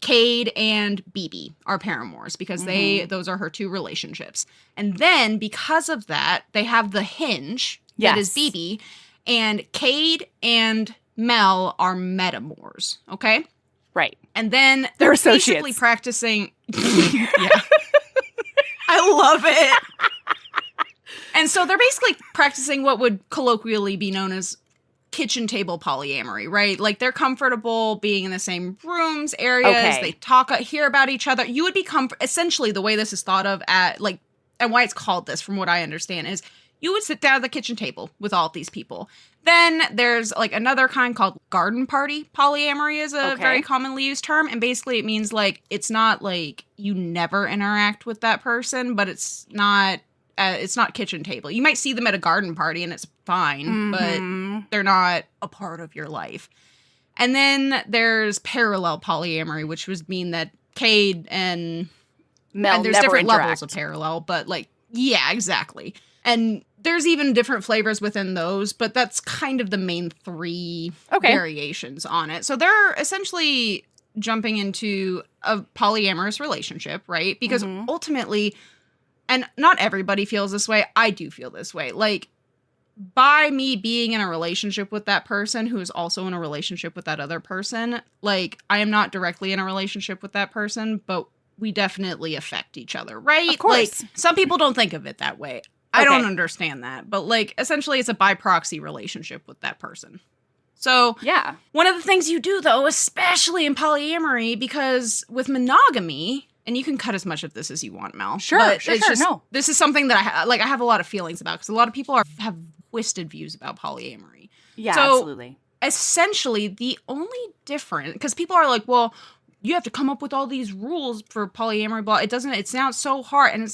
Cade and BB are paramours because those are her two relationships. And then because of that, they have the hinge that is BB, and Cade and Mel are metamours. Okay. Right. And then They're basically associates. practicing. Yeah. I love it. And so they're basically practicing what would colloquially be known as kitchen table polyamory, right? Like they're comfortable being in the same rooms, areas. They talk, hear about each other. You would be essentially the way this is thought of and why it's called this from what I understand is you would sit down at the kitchen table with all of these people. Then there's like another kind called garden party polyamory is a very commonly used term. And basically it means like, it's not like you never interact with that person, but it's not kitchen table. You might see them at a garden party and it's fine, but they're not a part of your life. And then there's parallel polyamory, which would mean that Cade and Mel and there's never different interact. levels of parallel, but like, yeah, exactly. And there's even different flavors within those, but that's kind of the main three variations on it. So they're essentially jumping into a polyamorous relationship, right? Because ultimately, and not everybody feels this way, I do feel this way. Like, by me being in a relationship with that person who is also in a relationship with that other person, like, I am not directly in a relationship with that person, but we definitely affect each other, right? Of course. Like, some people don't think of it that way. I don't understand that. But, like, essentially it's a by proxy relationship with that person. So, yeah. One of the things you do, though, especially in polyamory, because with monogamy, and you can cut as much of this as you want, Mel. Sure. This is something that I have a lot of feelings about, because a lot of people have twisted views about polyamory. Yeah, so, absolutely. Essentially, the only difference, because people are like, well, you have to come up with all these rules for polyamory, blah. It sounds so hard. And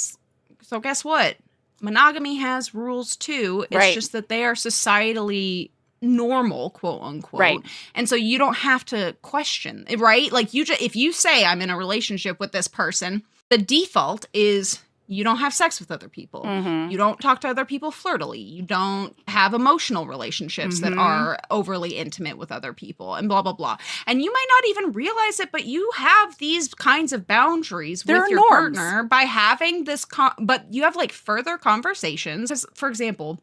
so guess what? Monogamy has rules too. It's just that they are societally normal, quote unquote. Right. And so you don't have to question, right? Like if you say I'm in a relationship with this person, the default is you don't have sex with other people. You don't talk to other people flirtily. You don't have emotional relationships that are overly intimate with other people and blah, blah, blah. And you might not even realize it, but you have these kinds of boundaries with your partner by having this, but you have like further conversations. For example,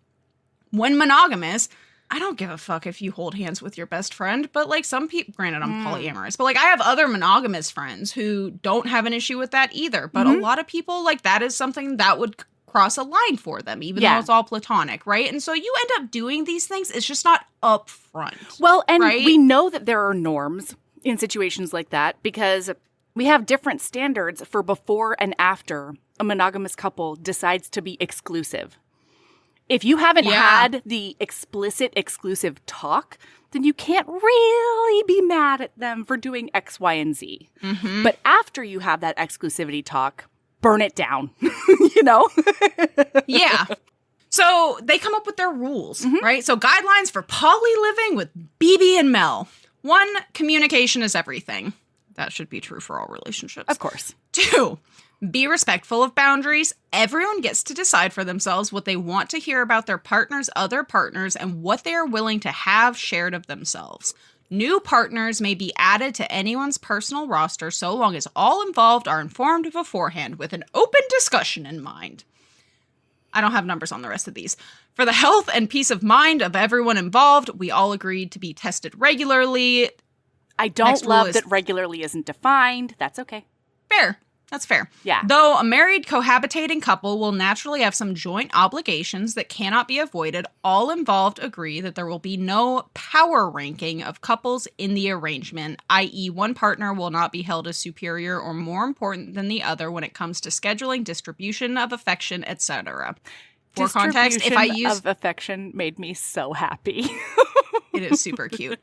when monogamous, I don't give a fuck if you hold hands with your best friend, but like some people, granted I'm polyamorous, but like I have other monogamous friends who don't have an issue with that either. But a lot of people, like, that is something that would cross a line for them, even though it's all platonic, right? And so you end up doing these things. It's just not upfront. Well, and we know that there are norms in situations like that because we have different standards for before and after a monogamous couple decides to be exclusive. If you haven't had the explicit exclusive talk, then you can't really be mad at them for doing X, Y, and Z. But after you have that exclusivity talk, burn it down, you know? Yeah. So they come up with their rules, right? So guidelines for poly living with BB and Mel. 1, communication is everything. That should be true for all relationships. Of course. 2, be respectful of boundaries. Everyone gets to decide for themselves what they want to hear about their partner's other partners and what they are willing to have shared of themselves. New partners may be added to anyone's personal roster so long as all involved are informed beforehand with an open discussion in mind. I don't have numbers on the rest of these. For the health and peace of mind of everyone involved, we all agreed to be tested regularly. I don't love that regularly isn't defined. That's okay. Fair. That's fair. Yeah. Though a married cohabitating couple will naturally have some joint obligations that cannot be avoided, all involved agree that there will be no power ranking of couples in the arrangement, i.e. one partner will not be held as superior or more important than the other when it comes to scheduling, distribution of affection, etc. For context, if I use of affection made me so happy. It is super cute.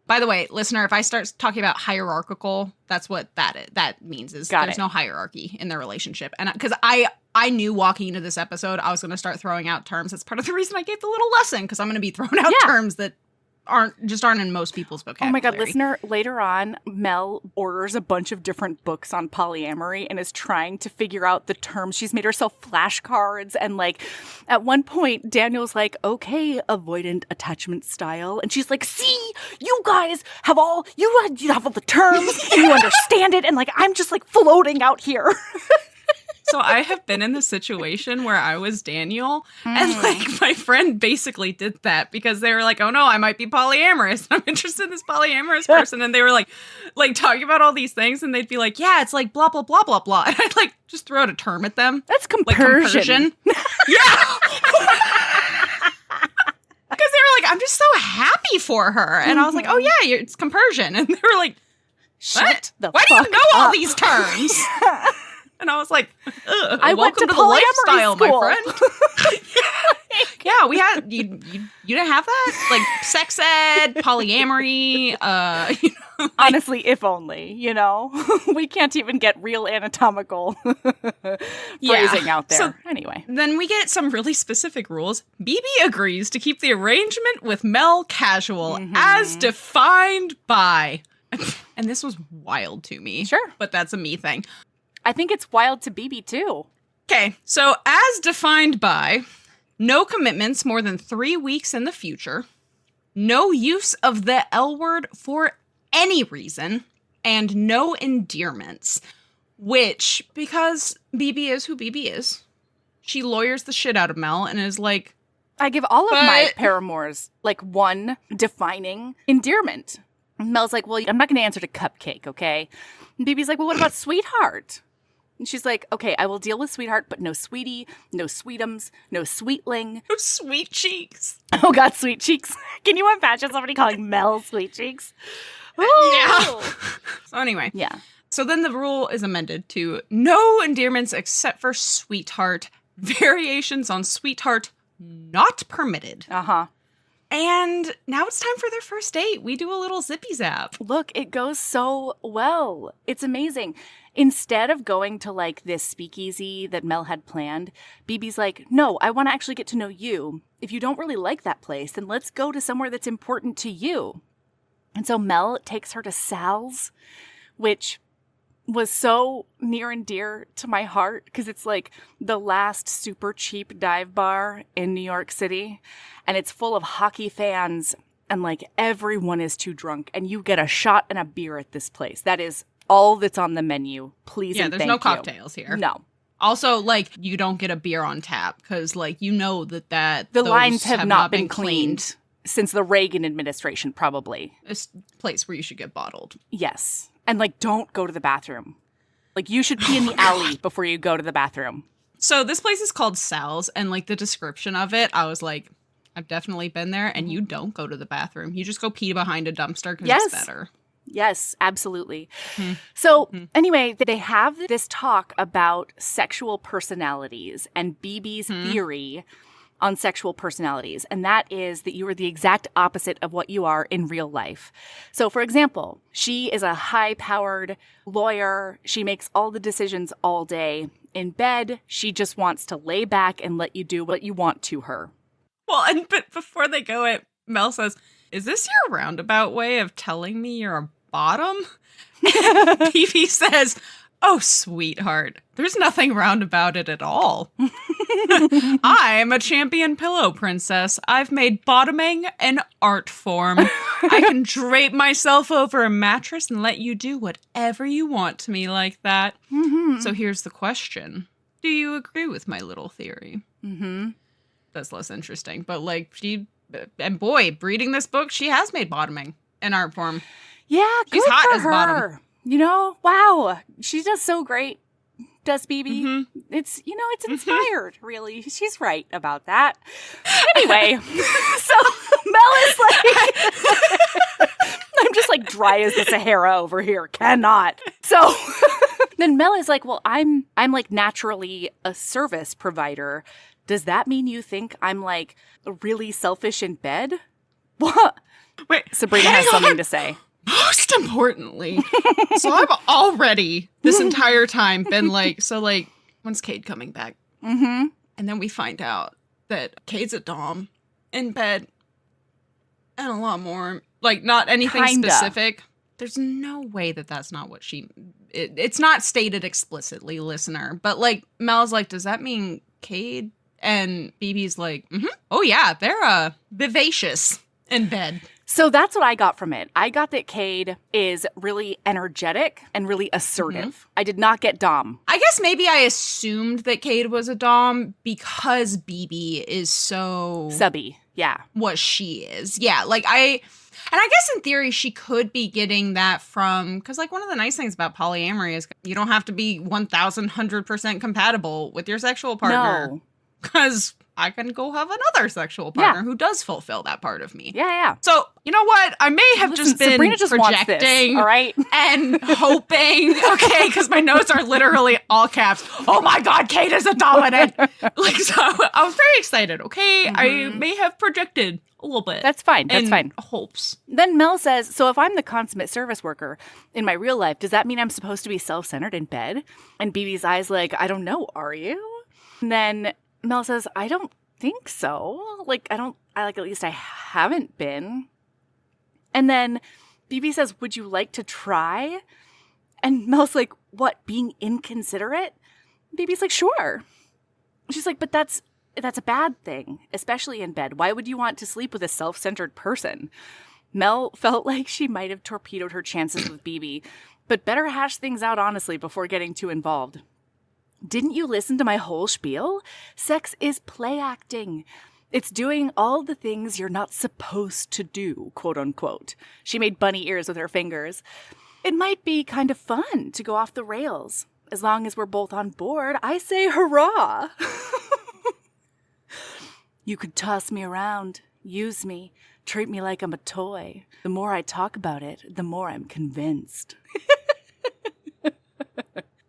By the way, listener, if I start talking about hierarchical, that's what that means is there's no hierarchy in their relationship. And because I knew walking into this episode, I was going to start throwing out terms. That's part of the reason I gave the little lesson, because I'm going to be throwing out terms that aren't in most people's vocabulary. Oh my God, listener, later on, Mel orders a bunch of different books on polyamory and is trying to figure out the terms. She's made herself flashcards, and like at one point, Daniel's like, okay, avoidant attachment style. And she's like, see, you guys have all, you have all the terms, you understand it. And like, I'm just like floating out here. So I have been in the situation where I was Daniel, and like my friend basically did that because they were like, oh no, I might be polyamorous. I'm interested in this polyamorous person. And they were like talking about all these things, and they'd be like, yeah, it's like blah, blah, blah, blah, blah. And I'd like just throw out a term at them. That's compersion. Like compersion. Yeah. Because they were like, I'm just so happy for her. And I was like, oh yeah, it's compersion. And they were like, what? Why do you know all these terms? And I was like, I welcome went to the lifestyle, school. my friend. Yeah, we had you didn't have that? Like sex ed, polyamory, Honestly, if only, we can't even get real anatomical phrasing out there. So anyway. Then we get some really specific rules. BB agrees to keep the arrangement with Mel casual as defined by. And this was wild to me. Sure. But that's a me thing. I think it's wild to BB too. Okay, so as defined by no commitments more than 3 weeks in the future, no use of the L word for any reason, and no endearments. Which, because BB is who BB is, she lawyers the shit out of Mel and is like, I give all of my paramours like one defining endearment. And Mel's like, well, I'm not going to answer to Cupcake, okay? And BB's like, well, what about Sweetheart? And she's like, okay, I will deal with Sweetheart, but no Sweetie, no Sweetums, no Sweetling. no sweet cheeks. Oh, God, Sweet Cheeks. Can you imagine somebody calling Mel Sweet Cheeks? Yeah. So anyway. Yeah. So then the rule is amended to no endearments except for Sweetheart. Variations on Sweetheart not permitted. Uh-huh. And now it's time for their first date. We do a little zippy zap. Look, it goes so well. It's amazing. Instead of going to like this speakeasy that Mel had planned, BB's like, no, I want to actually get to know you. If you don't really like that place, then let's go to somewhere that's important to you. And so Mel takes her to Sal's, which was so near and dear to my heart because it's like the last super cheap dive bar in New York City. And it's full of hockey fans and like everyone is too drunk and you get a shot and a beer at this place. That is all that's on the menu. Please and there's thank no you. cocktails here. No. Also, like, you don't get a beer on tap because, like, that the lines have not been cleaned since the Reagan administration, probably. It's a place where you should get bottled. Yes. And, like, don't go to the bathroom. Like, you should pee in the alley before you go to the bathroom. So this place is called Sal's, and, like, the description of it, I was like, I've definitely been there, and you don't go to the bathroom. You just go pee behind a dumpster because it's better. Yes, absolutely. So anyway, they have this talk about sexual personalities and BB's theory on sexual personalities. And that is that you are the exact opposite of what you are in real life. So for example, she is a high-powered lawyer. She makes all the decisions all day. In bed, she just wants to lay back and let you do what you want to her. Well, but before they go, Mel says, is this your roundabout way of telling me you're a bottom? BB says, oh, sweetheart, there's nothing round about it at all. I'm a champion pillow princess. I've made bottoming an art form. I can drape myself over a mattress and let you do whatever you want to me like that. So here's the question. Do you agree with my little theory? That's less interesting. But like, and boy, reading this book, she has made bottoming an art form. Yeah, she's good hot for as her. bottom. You know, wow. She does so great, does BB. It's, it's inspired, really. She's right about that. Anyway, so Mel is like, I'm just like dry as the Sahara over here. Cannot. So then Mel is like, well, I'm like naturally a service provider. Does that mean you think I'm like really selfish in bed? What? Wait, Sabrina has something to say. Most importantly, so I've already this entire time been like, when's Cade coming back? And then we find out that Cade's a dom in bed and a lot more, like not anything specific. There's no way that that's not what it's not stated explicitly, listener. But like Mel's like, does that mean Cade? And BB's like, oh yeah, they're vivacious in bed. So that's what I got from it. I got that Cade is really energetic and really assertive. I did not get dom. I guess maybe I assumed that Cade was a dom because BB is so... subby, yeah. What she is. Yeah, like I guess in theory she could be getting that from... Because like one of the nice things about polyamory is you don't have to be 1,100% compatible with your sexual partner. because I can go have another sexual partner who does fulfill that part of me. Yeah. So, you know what? I may have just been Sabrina just wants projecting this, all right? and hoping, okay, because my notes are literally all caps. Oh my God, Kate is a dominant. Like, so I was very excited, okay? I may have projected a little bit. That's fine. That's fine. Hopes. Then Mel says, so if I'm the consummate service worker in my real life, does that mean I'm supposed to be self-centered in bed? And BB's eyes like, I don't know, are you? And then Mel says, I don't think so. Like, at least I haven't been. And then BB says, would you like to try? And Mel's like, what, being inconsiderate? BB's like, sure. She's like, but that's a bad thing, especially in bed. Why would you want to sleep with a self-centered person? Mel felt like she might have torpedoed her chances with BB, but better hash things out honestly before getting too involved. Didn't you listen to my whole spiel? Sex is play acting. It's doing all the things you're not supposed to do, quote unquote. She made bunny ears with her fingers. It might be kind of fun to go off the rails. As long as we're both on board, I say hurrah. You could toss me around, use me, treat me like I'm a toy. The more I talk about it, the more I'm convinced.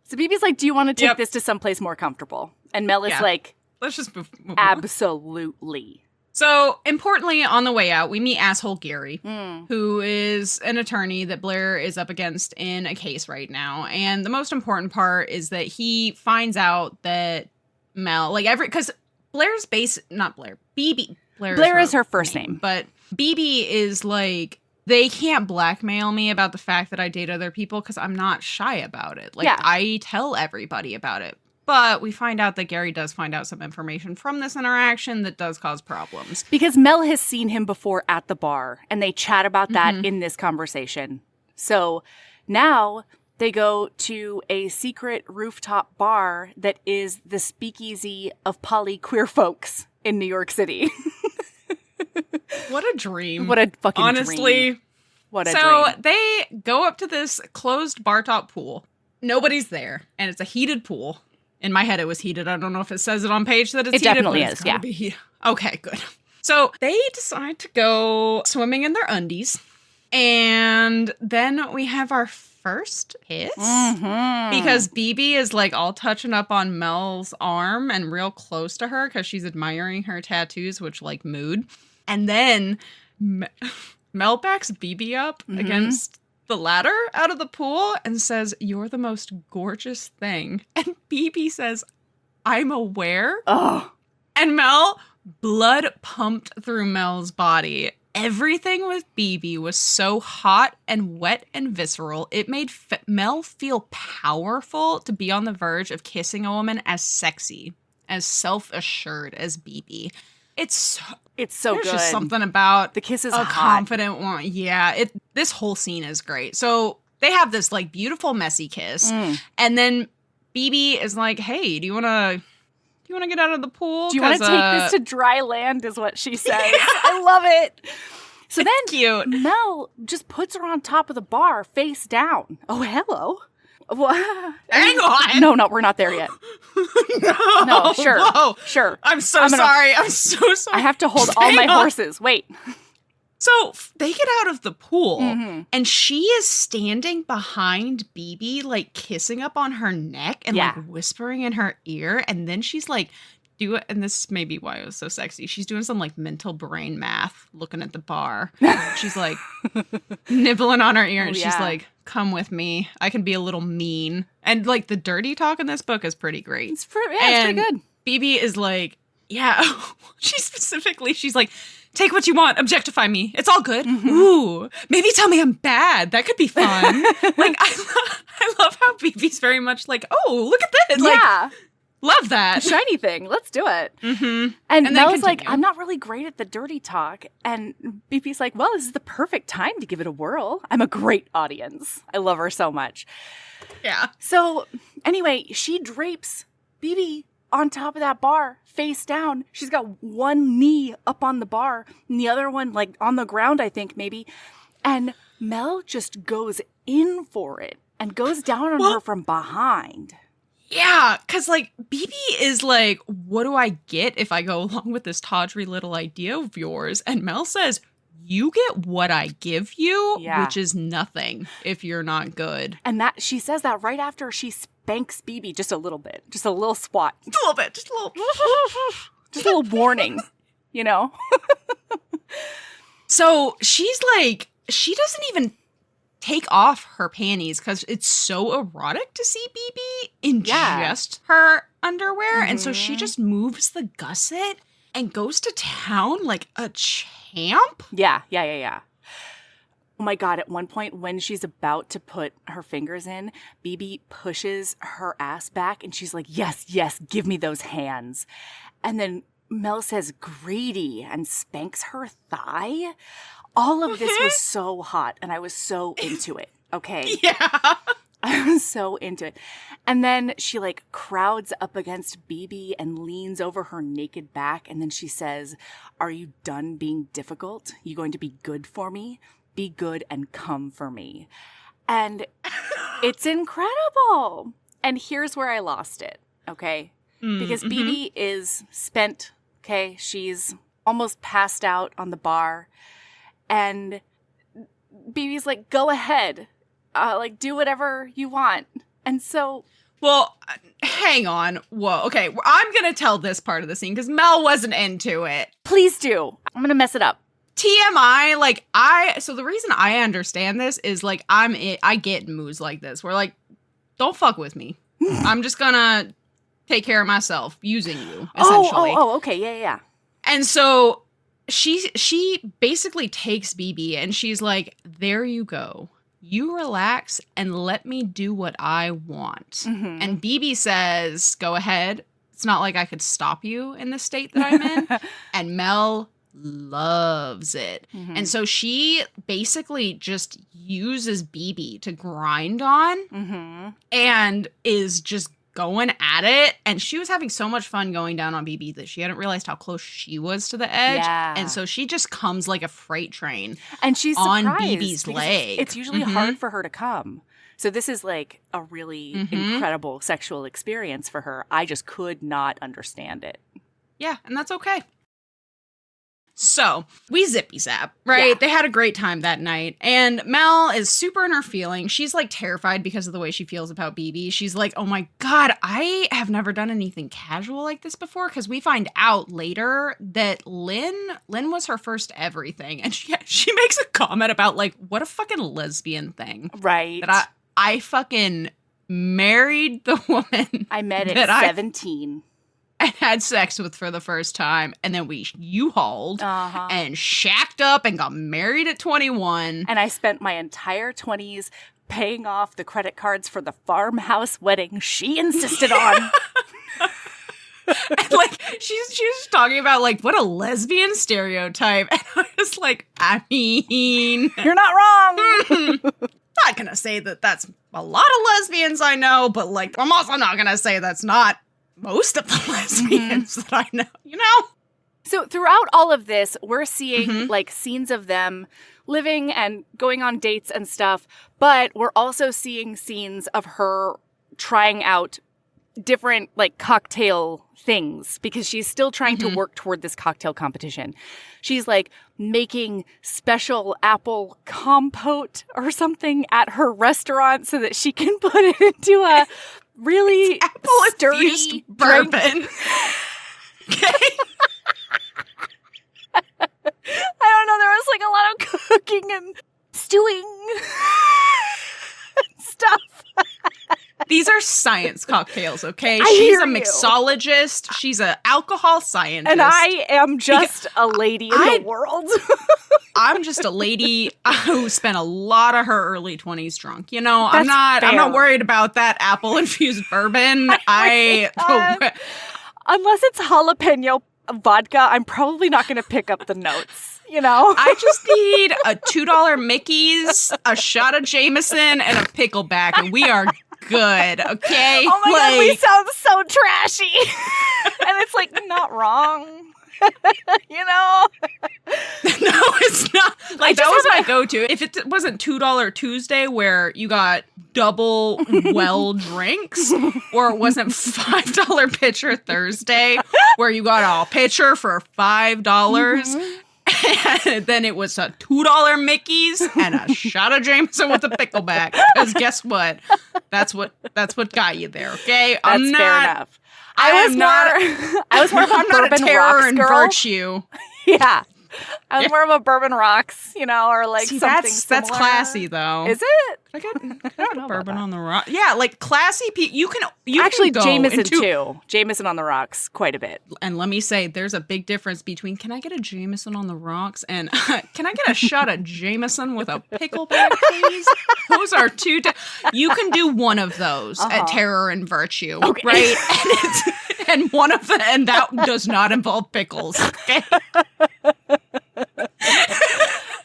So BB's like, do you want to take this to someplace more comfortable? And Mel is like, let's just move absolutely. So, importantly, on the way out, we meet asshole Gary, who is an attorney that Blair is up against in a case right now. And the most important part is that he finds out that Mel, because Blair's BB. Blair is her first name. But BB is like, they can't blackmail me about the fact that I date other people because I'm not shy about it. I tell everybody about it. But we find out that Gary does find out some information from this interaction that does cause problems. Because Mel has seen him before at the bar, and they chat about that in this conversation. So now they go to a secret rooftop bar that is the speakeasy of poly queer folks in New York City. What a dream. What a fucking dream. Honestly. What a dream. So they go up to this closed bar top pool. Nobody's there, and it's a heated pool. In my head, it was heated. I don't know if it says it on page that it's heated. It definitely is, yeah. Okay, good. So they decide to go swimming in their undies. And then we have our first kiss. Because BB is like all touching up on Mel's arm and real close to her because she's admiring her tattoos, which like mood. And then Mel backs BB up against the ladder out of the pool and says, "You're the most gorgeous thing." And BB says, "I'm aware." Oh. And Mel, blood pumped through Mel's body. Everything with BB was so hot and wet and visceral. It made Mel feel powerful to be on the verge of kissing a woman as sexy, as self-assured as BB. It's so good. There's just something about the kiss is a hot. confident one. Yeah, this whole scene is great. So they have this like beautiful messy kiss, and then BB is like, "Hey, do you want to get out of the pool? Do you want to take this to dry land?" is what she says. I love it. So it's then cute. Mel just puts her on top of the bar, face down. Oh, hello. What? Hang on. No, we're not there yet. No, sure. Whoa. Sure. I'm so sorry. I'm so sorry. I have to hold all my horses. Wait. So they get out of the pool, and she is standing behind BB, like kissing up on her neck and like whispering in her ear. And then she's like, and this may be why it was so sexy. She's doing some like mental brain math, looking at the bar. She's like nibbling on her ear, and she's like, "Come with me. I can be a little mean." And like the dirty talk in this book is pretty great. It's pretty good. BB is like, she's like, "Take what you want, objectify me. It's all good. Ooh, maybe tell me I'm bad. That could be fun." Like, I love how BB's very much like, "Oh, look at this." Like, love that. Shiny thing. Let's do it. And Mel's like, "I'm not really great at the dirty talk." And BB's like, "Well, this is the perfect time to give it a whirl. I'm a great audience." I love her so much. Yeah. So anyway, she drapes BB on top of that bar, face down. She's got one knee up on the bar and the other one like on the ground, I think maybe. And Mel just goes in for it and goes down on her from behind. Yeah, because, like, BB is like, what do I get if I go along with this tawdry little idea of yours? And Mel says, you get what I give you, which is nothing if you're not good. And that she says that right after she spanks BB just a little bit. Just a little swat. Just a little bit. Just a little. Just a little warning, you know? So she's like, she doesn't even take off her panties because it's so erotic to see BB in just her underwear. And so she just moves the gusset and goes to town like a champ. Yeah. Oh my God, at one point when she's about to put her fingers in, BB pushes her ass back and she's like, yes, give me those hands. And then Mel says greedy and spanks her thigh. All of this was so hot and I was so into it, okay? Yeah. I was so into it. And then she like crowds up against BB and leans over her naked back. And then she says, are you done being difficult? You going to be good for me? Be good and come for me. And it's incredible. And here's where I lost it, okay? Because BB is spent, okay? She's almost passed out on the bar. And BB's like, go ahead. Like, do whatever you want. And so... Well, hang on. Whoa. Okay, I'm going to tell this part of the scene because Mel wasn't into it. Please do. I'm going to mess it up. TMI, like, so the reason I understand this is, like, I get moves like this where, like, don't fuck with me. I'm just going to take care of myself using you, essentially. Oh, okay. Yeah. And so she basically takes BB and she's like, there you go. You relax and let me do what I want. And BB says, go ahead. It's not like I could stop you in the state that I'm in. And Mel loves it. And so she basically just uses BB to grind on and is just going at it. And she was having so much fun going down on BB that she hadn't realized how close she was to the edge. Yeah. And so she just comes like a freight train. And she's on surprised BB's leg. It's usually hard for her to come. So this is like a really incredible sexual experience for her. I just could not understand it. Yeah, and that's okay. So, we zippy zap, right? Yeah. They had a great time that night. And Mel is super in her feelings. She's like terrified because of the way she feels about BB. She's like, oh my God, I have never done anything casual like this before. Because we find out later that Lynn was her first everything. And she makes a comment about like, what a fucking lesbian thing. Right. That I fucking married the woman. I met at 17. And had sex with for the first time, and then we U-hauled and shacked up and got married at 21. And I spent my entire 20s paying off the credit cards for the farmhouse wedding she insisted on. And like she was talking about like what a lesbian stereotype, and I was like, I mean, you're not wrong. Not gonna say that that's a lot of lesbians I know, but like I'm also not gonna say that's not most of the lesbians that I know, you know? So throughout all of this, we're seeing like scenes of them living and going on dates and stuff, but we're also seeing scenes of her trying out different like cocktail things because she's still trying to work toward this cocktail competition. She's like making special apple compote or something at her restaurant so that she can put it into a really sturdy bourbon. Okay. I don't know. There was like a lot of cooking and stewing stuff. These are science cocktails, okay? She's a mixologist. She's an alcohol scientist. And I am just a lady in the world. I'm just a lady who spent a lot of her early 20s drunk. You know, I'm not worried about that apple infused bourbon. Unless it's jalapeno vodka, I'm probably not going to pick up the notes. You know, I just need a $2 Mickey's, a shot of Jameson, and a pickleback, and we are good, okay? Oh my God, we sound so trashy. And it's like, not wrong. You know? No, it's not. Like, that was my go-to. If it wasn't $2 Tuesday where you got double well drinks, or it wasn't $5 pitcher Thursday where you got a pitcher for $5, and then it was a $2 Mickey's and a shot of Jameson with a pickleback. Because guess what? That's what got you there, okay? That's fair enough. I was more of a I'm not a bourbon terror rocks and girl. virtue. Yeah. I was more of a bourbon rocks, you know, or like See, something that's similar. classy though. Is it? I got bourbon on the rock. Yeah, like classy. You can Actually, can go Jameson into, too. Jameson on the rocks, quite a bit. And let me say, there's a big difference between can I get a Jameson on the rocks and can I get a shot of Jameson with a pickleback, please? Those are two. You can do one of those at Terror and Virtue, right? And one of and that does not involve pickles. Okay.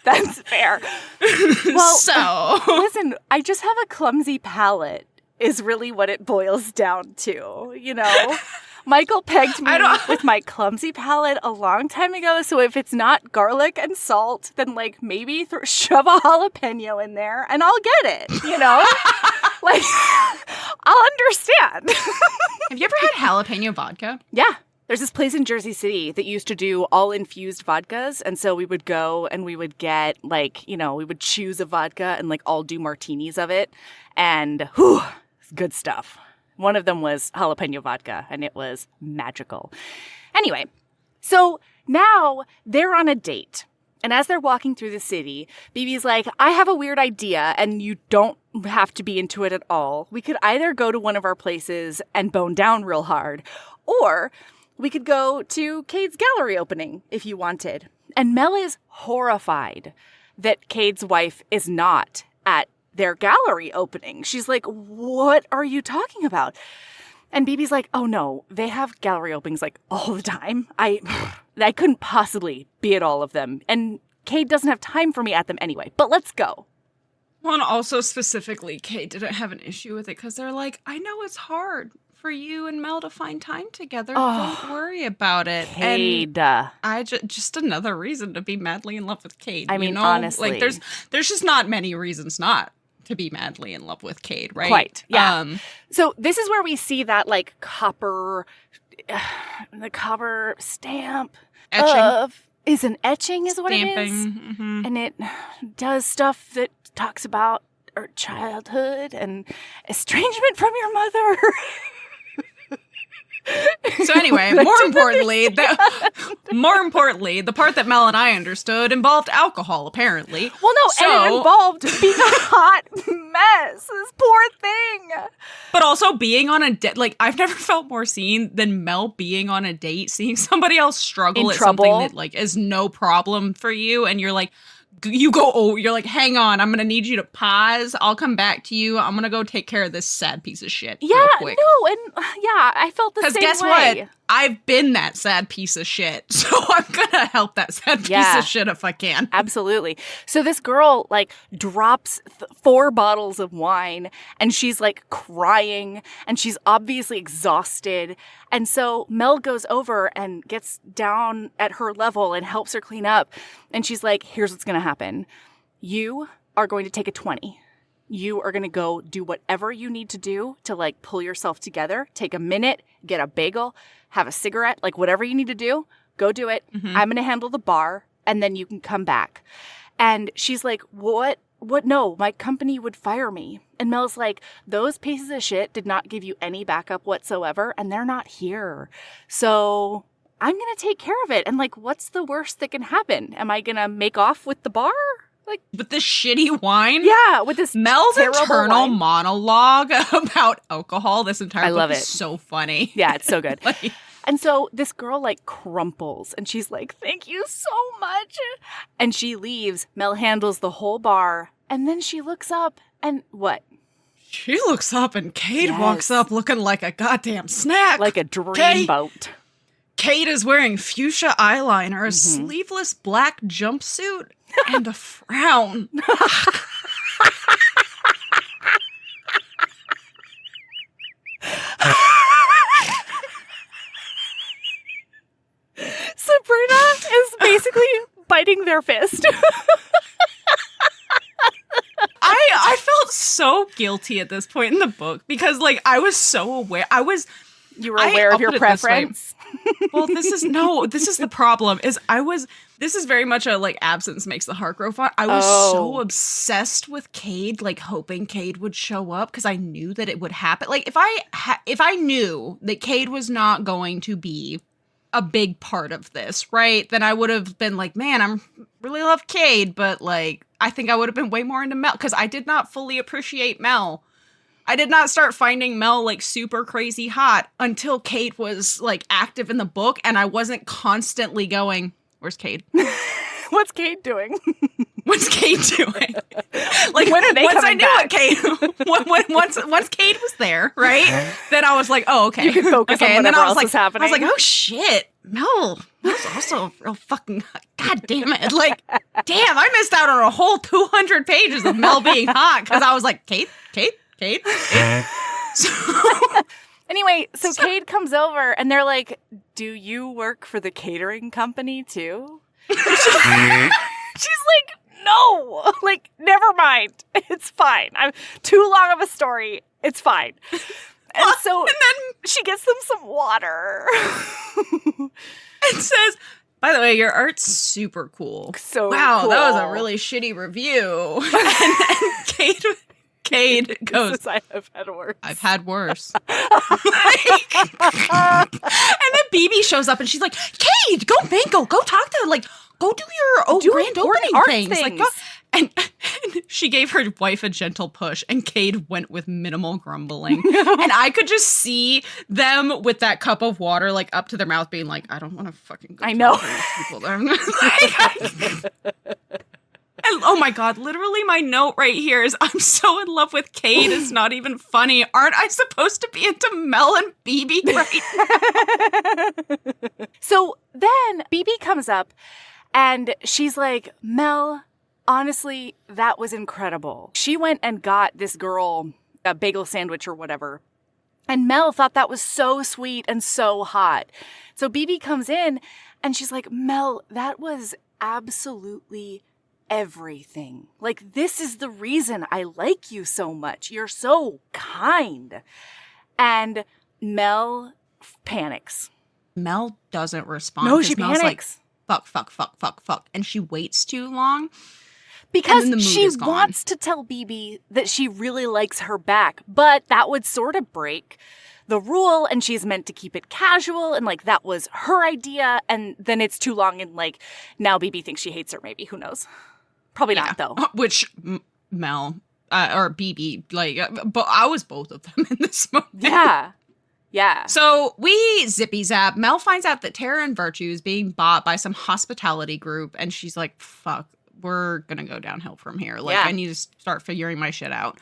That's fair. Well, so listen, I just have a clumsy palate is really what it boils down to, you know? Michael pegged me with my clumsy palate a long time ago, so if it's not garlic and salt, then like maybe shove a jalapeno in there and I'll get it, you know? Like, I'll understand. have you ever had jalapeno vodka? Yeah. There's this place in Jersey City that used to do all infused vodkas. And so we would go and we would get like, you know, we would choose a vodka and like all do martinis of it. And whew, good stuff. One of them was jalapeno vodka and it was magical. Anyway, so now they're on a date. And as they're walking through the city, BB's like, I have a weird idea and you don't have to be into it at all. We could either go to one of our places and bone down real hard, or we could go to Cade's gallery opening if you wanted. And Mel is horrified that Cade's wife is not at their gallery opening. She's like, what are you talking about? And BB's like, oh no, they have gallery openings like all the time. I couldn't possibly be at all of them. And Cade doesn't have time for me at them anyway, but let's go. Well, and also specifically, Cade didn't have an issue with it because they're like, I know it's hard for you and Mel to find time together. Don't worry about it. Cade. And I just another reason to be madly in love with Cade. I mean, you know? honestly. Like, there's just not many reasons not to be madly in love with Cade, right? Quite, yeah. So this is where we see that, like, the copper stamp etching. Is an etching is what Stamping. it is. Mm-hmm. And it does stuff that talks about our childhood and estrangement from your mother. So anyway, more importantly, the part that Mel and I understood involved alcohol, apparently. Well, no, and it involved being a hot mess. This poor thing. But also being on a date. Like, I've never felt more seen than Mel being on a date, seeing somebody else struggle at something that, like, is no problem for you, and you're like, you're like, hang on, I'm gonna need you to pause. I'll come back to you. I'm gonna go take care of this sad piece of shit. Yeah, real quick. no, and yeah, I felt the same way. Because guess what? I've been that sad piece of shit, so I'm gonna help that sad piece of shit if I can. Absolutely. So this girl, like, drops 4 bottles of wine, and she's, like, crying, and she's obviously exhausted. And so Mel goes over and gets down at her level and helps her clean up. And she's like, here's what's gonna happen. You are going to take a 20. You are going to go do whatever you need to do to, like, pull yourself together. Take a minute, get a bagel, have a cigarette, like, whatever you need to do, go do it. Mm-hmm. I'm going to handle the bar, and then you can come back. And she's like, what? No, my company would fire me. And Mel's like, those pieces of shit did not give you any backup whatsoever, and they're not here. So I'm going to take care of it. And, like, what's the worst that can happen? Am I going to make off with the bar? Like, with this shitty wine? Yeah, with this Mel's internal monologue about alcohol. This entire book is so funny. Yeah, it's so good. And so this girl, like, crumples, and she's like, thank you so much. And she leaves. Mel handles the whole bar, and then she looks up, and what? She looks up, and Cade walks up looking like a goddamn snack. Like a dreamboat. Cade is wearing fuchsia eyeliner, a sleeveless black jumpsuit, and a frown. Sabrina fighting their fist. I felt so guilty at this point in the book because, like, I was so aware. You were aware of your preference. Well, this is the problem this is very much a, like, absence makes the heart grow fond. I was so obsessed with Cade, like, hoping Cade would show up because I knew that it would happen. Like, if I knew that Cade was not going to be a big part of this, right, then I would have been like, man, I really love Cade, but, like, I think I would have been way more into Mel because I did not fully appreciate Mel. I did not start finding Mel, like, super crazy hot until Cade was, like, active in the book, and I wasn't constantly going, where's Cade? What's Cade doing? What's Cade doing? Like, when are they once I coming knew back? what Cade, once Cade was there, right? Then I was like, oh, okay. You can focus on and then whatever I was else like, is happening. I was like, oh shit, Mel's also real fucking. God damn it! Like, damn, I missed out on a whole 200 pages of Mel being hot because I was like, Cade. So, anyway, so Cade comes over and they're like, do you work for the catering company too? She's like, no, like, never mind. It's fine. I'm too long of a story. It's fine. And so and then she gets them some water. It says, by the way, your art's super cool. So wow, cool. that was a really shitty review. and Cade goes, I have had worse. I've had worse. And then BB shows up and she's like, Cade, go talk to her. Like, go do your grand opening art things. things. Like, go. And she gave her wife a gentle push, and Cade went with minimal grumbling. And I could just see them with that cup of water, like, up to their mouth, being like, I don't want to fucking go I know. talk to these people. And oh my God, literally my note right here is I'm so in love with Cade. It's not even funny. Aren't I supposed to be into Mel and BB right now? So then BB comes up and she's like, Mel, honestly, that was incredible. She went and got this girl a bagel sandwich or whatever. And Mel thought that was so sweet and so hot. So BB comes in and she's like, Mel, that was absolutely everything. Like, this is the reason I like you so much. You're so kind. And Mel panics. Mel doesn't respond. No, she Mel's panics. Like, fuck. And she waits too long. Because the mood she is gone. wants to tell BB that she really likes her back, but that would sort of break the rule, and she's meant to keep it casual, and, like, that was her idea, and then it's too long, and, like, now BB thinks she hates her, maybe. Who knows? Probably not, though. Which, Mel, or BB, like, but I was both of them in this moment. Yeah. So we zippy zap. Mel finds out that Terra and Virtue is being bought by some hospitality group, and she's like, fuck, we're gonna go downhill from here. Like, I need to start figuring my shit out.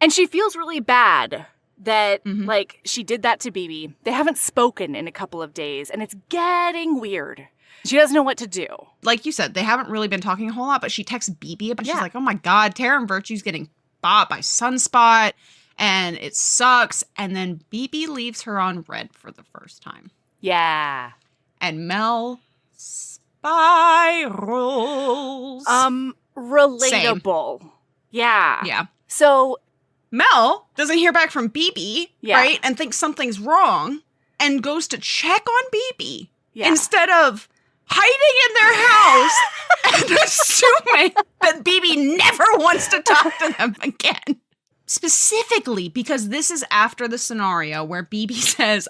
And she feels really bad that, like, she did that to BB. They haven't spoken in a couple of days, and it's getting weird. She doesn't know what to do. Like you said, they haven't really been talking a whole lot, but she texts BB and she's like, oh my God, Terra and Virtue's getting bought by Sunspot, and it sucks. And then BB leaves her on red for the first time. Yeah. And Mel spirals. Relatable. Same. Yeah. So Mel doesn't hear back from BB, Yeah. right? And thinks something's wrong and goes to check on BB Yeah. instead of hiding in their house and assuming that BB never wants to talk to them again. Specifically because this is after the scenario where BB says,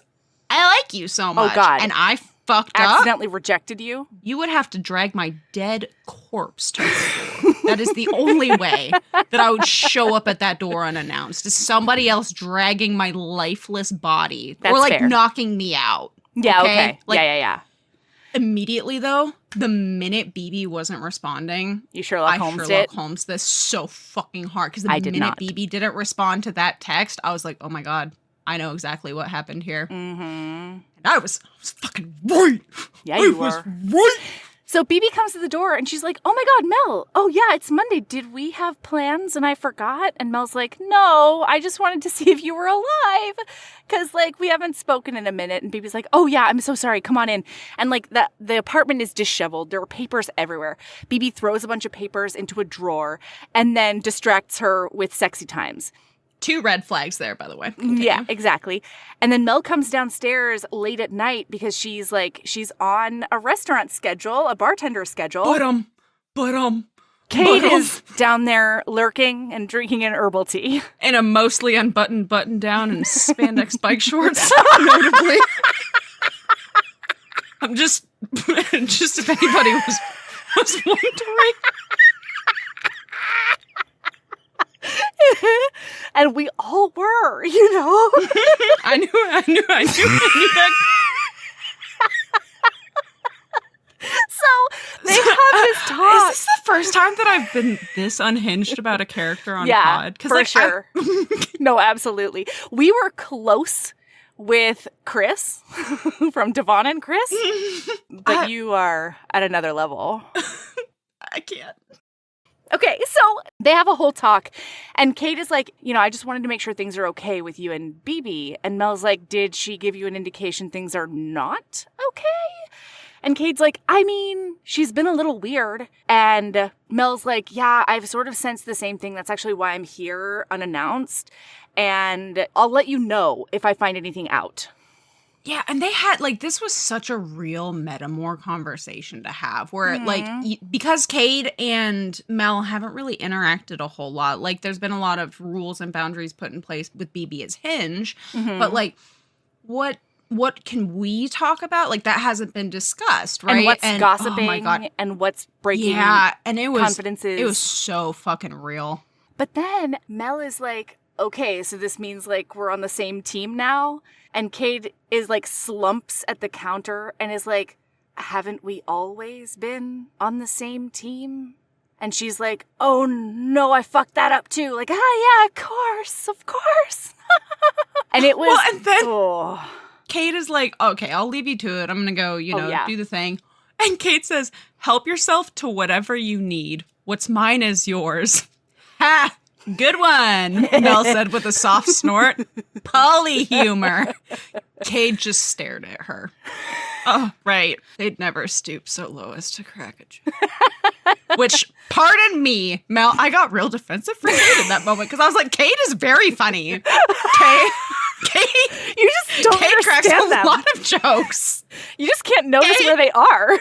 I like you so much. Oh, God. And I fucked up. Accidentally rejected you? You would have to drag my dead corpse to the door. That is the only way that I would show up at that door unannounced. Is somebody else dragging my lifeless body. That's or, like, fair. knocking me out. Yeah, okay. Like, Yeah. Immediately, though, the minute BB wasn't responding, You Sherlock Holmes it? Holmes this so fucking hard. Because the I did minute not. BB didn't respond to that text, I was like, oh my God, I know exactly what happened here. Mm-hmm. And I was fucking right. Yeah, you was were. right. So BB comes to the door and she's like, oh my God, Mel. Oh yeah, it's Monday. Did we have plans and I forgot? And Mel's like, no, I just wanted to see if you were alive. Cause like we haven't spoken in a minute. And BB's like, oh yeah, I'm so sorry. Come on in. And like the apartment is disheveled. There are papers everywhere. BB throws a bunch of papers into a drawer and then distracts her with sexy times. 2 red flags there, by the way. Continue. Yeah, exactly. And then Mel comes downstairs late at night because she's on a restaurant schedule, a bartender schedule. But Kate is down there lurking and drinking an herbal tea. In a mostly unbuttoned button down and spandex bike shorts, notably. I'm just if anybody was wondering. And we all were, you know. I knew that. So they have this talk. Is this the first time that I've been this unhinged about a character on yeah, pod? for sure. No, absolutely. We were close with Chris from Devon and Chris, but you are at another level. I can't. Okay, so they have a whole talk, and Kate is like, I just wanted to make sure things are okay with you and BB. And Mel's like, did she give you an indication things are not okay? And Kate's like, I mean, she's been a little weird. And Mel's like, yeah, I've sort of sensed the same thing. That's actually why I'm here unannounced. And I'll let you know if I find anything out. Yeah, and they had, this was such a real metamor conversation to have, where, because Cade and Mel haven't really interacted a whole lot. There's been a lot of rules and boundaries put in place with BB as Hinge, but, what can we talk about? That hasn't been discussed, right? And what's gossiping, oh my God. and what's breaking and it was, confidences. It was so fucking real. But then Mel is like, okay, so this means, we're on the same team now? And Cade is slumps at the counter and is like, haven't we always been on the same team? And she's like, oh no, I fucked that up too. Yeah, of course. And it was, and then Cade is like, okay, I'll leave you to it. I'm going to go, do the thing. And Cade says, help yourself to whatever you need. What's mine is yours. Ha! Good one, Mel said with a soft snort. Polyhumor. Cade just stared at her. Oh, right. They'd never stoop so low as to crack a joke. Which, pardon me, Mel, I got real defensive for Cade in that moment because I was like, Cade is very funny. Okay? Cade, you just don't Cade cracks understand them. A lot of jokes. You just can't notice where they are,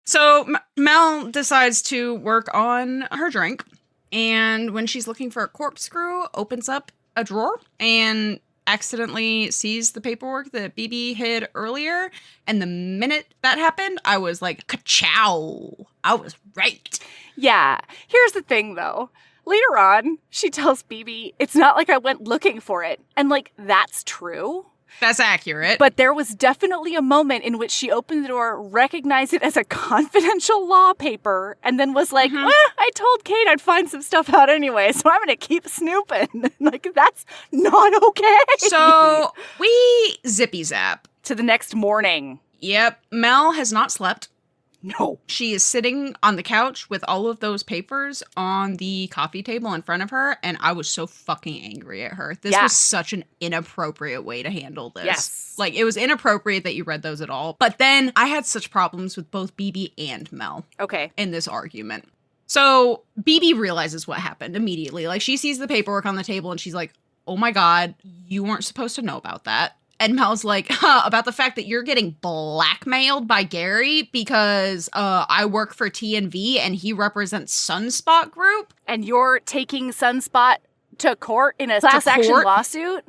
So Mel decides to work on her drink. And when she's looking for a corkscrew, opens up a drawer and accidentally sees the paperwork that BB hid earlier. And the minute that happened, I was like, ka-chow. I was right. Yeah. Here's the thing, though. Later on, she tells BB, it's not like I went looking for it. And, that's true. That's accurate. But there was definitely a moment in which she opened the door, recognized it as a confidential law paper, and then was like, I told Cade I'd find some stuff out anyway, so I'm going to keep snooping. That's not okay. So we zippy zap. To the next morning. Yep. Mel has not slept. No. She is sitting on the couch with all of those papers on the coffee table in front of her, and I was so fucking angry at her. This was such an inappropriate way to handle this. Yes. It was inappropriate that you read those at all. But then I had such problems with both BB and Mel. Okay. In this argument. So BB realizes what happened immediately. She sees the paperwork on the table, and she's like, oh my God, you weren't supposed to know about that. And Mel's like, about the fact that you're getting blackmailed by Gary because I work for TNV and he represents Sunspot Group. And you're taking Sunspot to court in a class action lawsuit?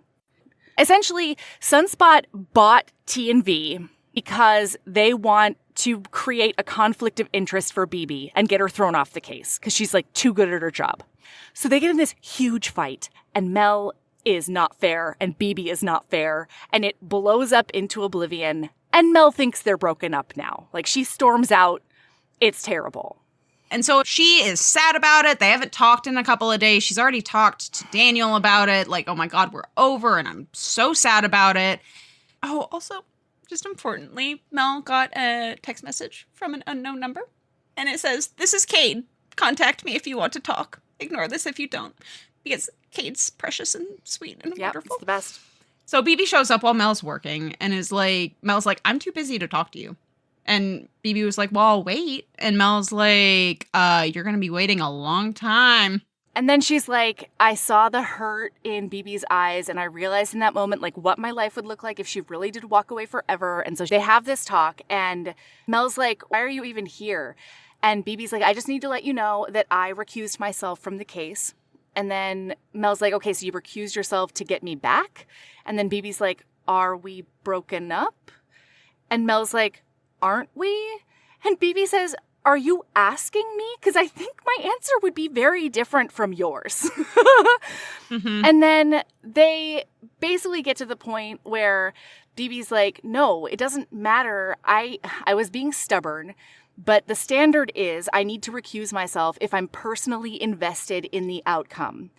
Essentially, Sunspot bought TNV because they want to create a conflict of interest for BB and get her thrown off the case because she's too good at her job. So they get in this huge fight, and Mel is not fair and BB is not fair, and it blows up into oblivion, and Mel thinks they're broken up now. She storms out. It's terrible. And so she is sad about it. They haven't talked in a couple of days. She's already talked to Daniel about it. Oh my God, we're over, and I'm so sad about it. Oh, also, just importantly, Mel got a text message from an unknown number. And it says, "This is Cade. Contact me if you want to talk. Ignore this if you don't." Because Cade's precious and sweet and wonderful. It's the best. So BB shows up while Mel's working and Mel's like, "I'm too busy to talk to you." And BB was like, "Well, I'll wait." And Mel's like, "You're going to be waiting a long time." And then she's like, I saw the hurt in BB's eyes, and I realized in that moment, like, what my life would look like if she really did walk away forever. And so they have this talk, and Mel's like, "Why are you even here?" And BB's like, "I just need to let you know that I recused myself from the case." And then Mel's like, "Okay, so you recused yourself to get me back?" And then BB's like, "Are we broken up?" And Mel's like, "Aren't we?" And BB says, "Are you asking me? Because I think my answer would be very different from yours." Mm-hmm. And then they basically get to the point where BB's like, "No, it doesn't matter. I was being stubborn, but the standard is I need to recuse myself if I'm personally invested in the outcome.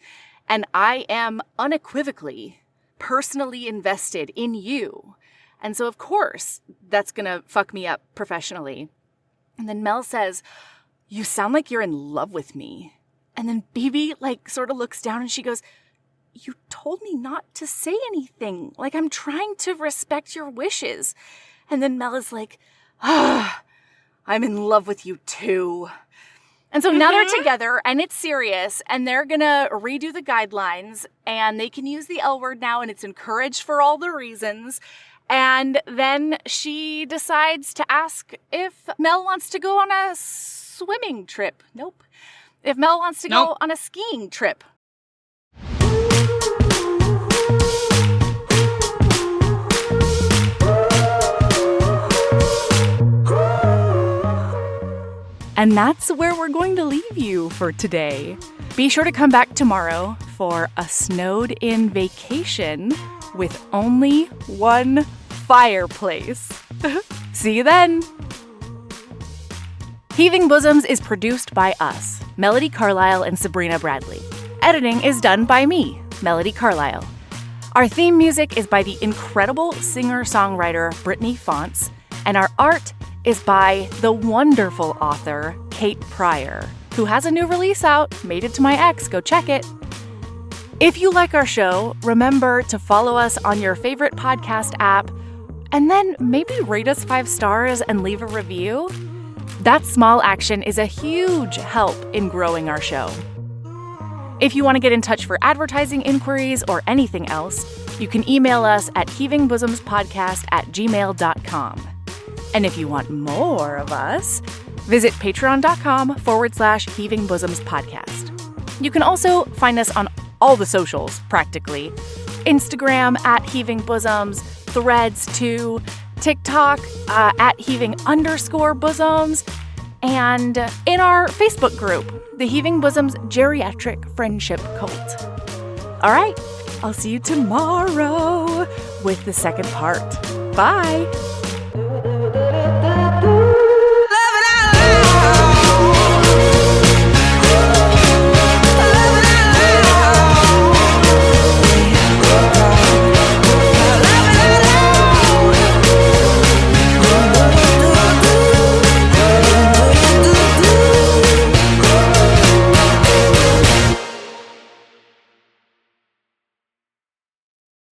And I am unequivocally personally invested in you. And so, of course, that's going to fuck me up professionally." And then Mel says, "You sound like you're in love with me." And then BB sort of looks down and she goes, "You told me not to say anything. I'm trying to respect your wishes." And then Mel is like, "I'm in love with you too." And so now they're together and it's serious and they're going to redo the guidelines and they can use the L word now and it's encouraged for all the reasons. And then she decides to ask if Mel wants to go on a swimming trip. Nope. If Mel wants to go on a skiing trip. And that's where we're going to leave you for today. Be sure to come back tomorrow for a snowed-in vacation with only one fireplace. See you then. Heaving Bosoms is produced by us, Melody Carlisle and Sabrina Bradley. Editing is done by me, Melody Carlisle. Our theme music is by the incredible singer-songwriter Brittany Fonts, and our art is by the wonderful author Kate Pryor, who has a new release out, Mated to My Ex. Go check it. If you like our show, remember to follow us on your favorite podcast app, and then maybe rate us 5 stars and leave a review. That small action is a huge help in growing our show. If you want to get in touch for advertising inquiries or anything else, you can email us at heavingbosomspodcast@gmail.com. And if you want more of us, visit patreon.com/heavingbosomspodcast. You can also find us on all the socials, practically. Instagram @heavingbosoms, Threads too, TikTok @heaving_bosoms, and in our Facebook group, the Heaving Bosoms Geriatric Friendship Cult. All right, I'll see you tomorrow with the second part. Bye.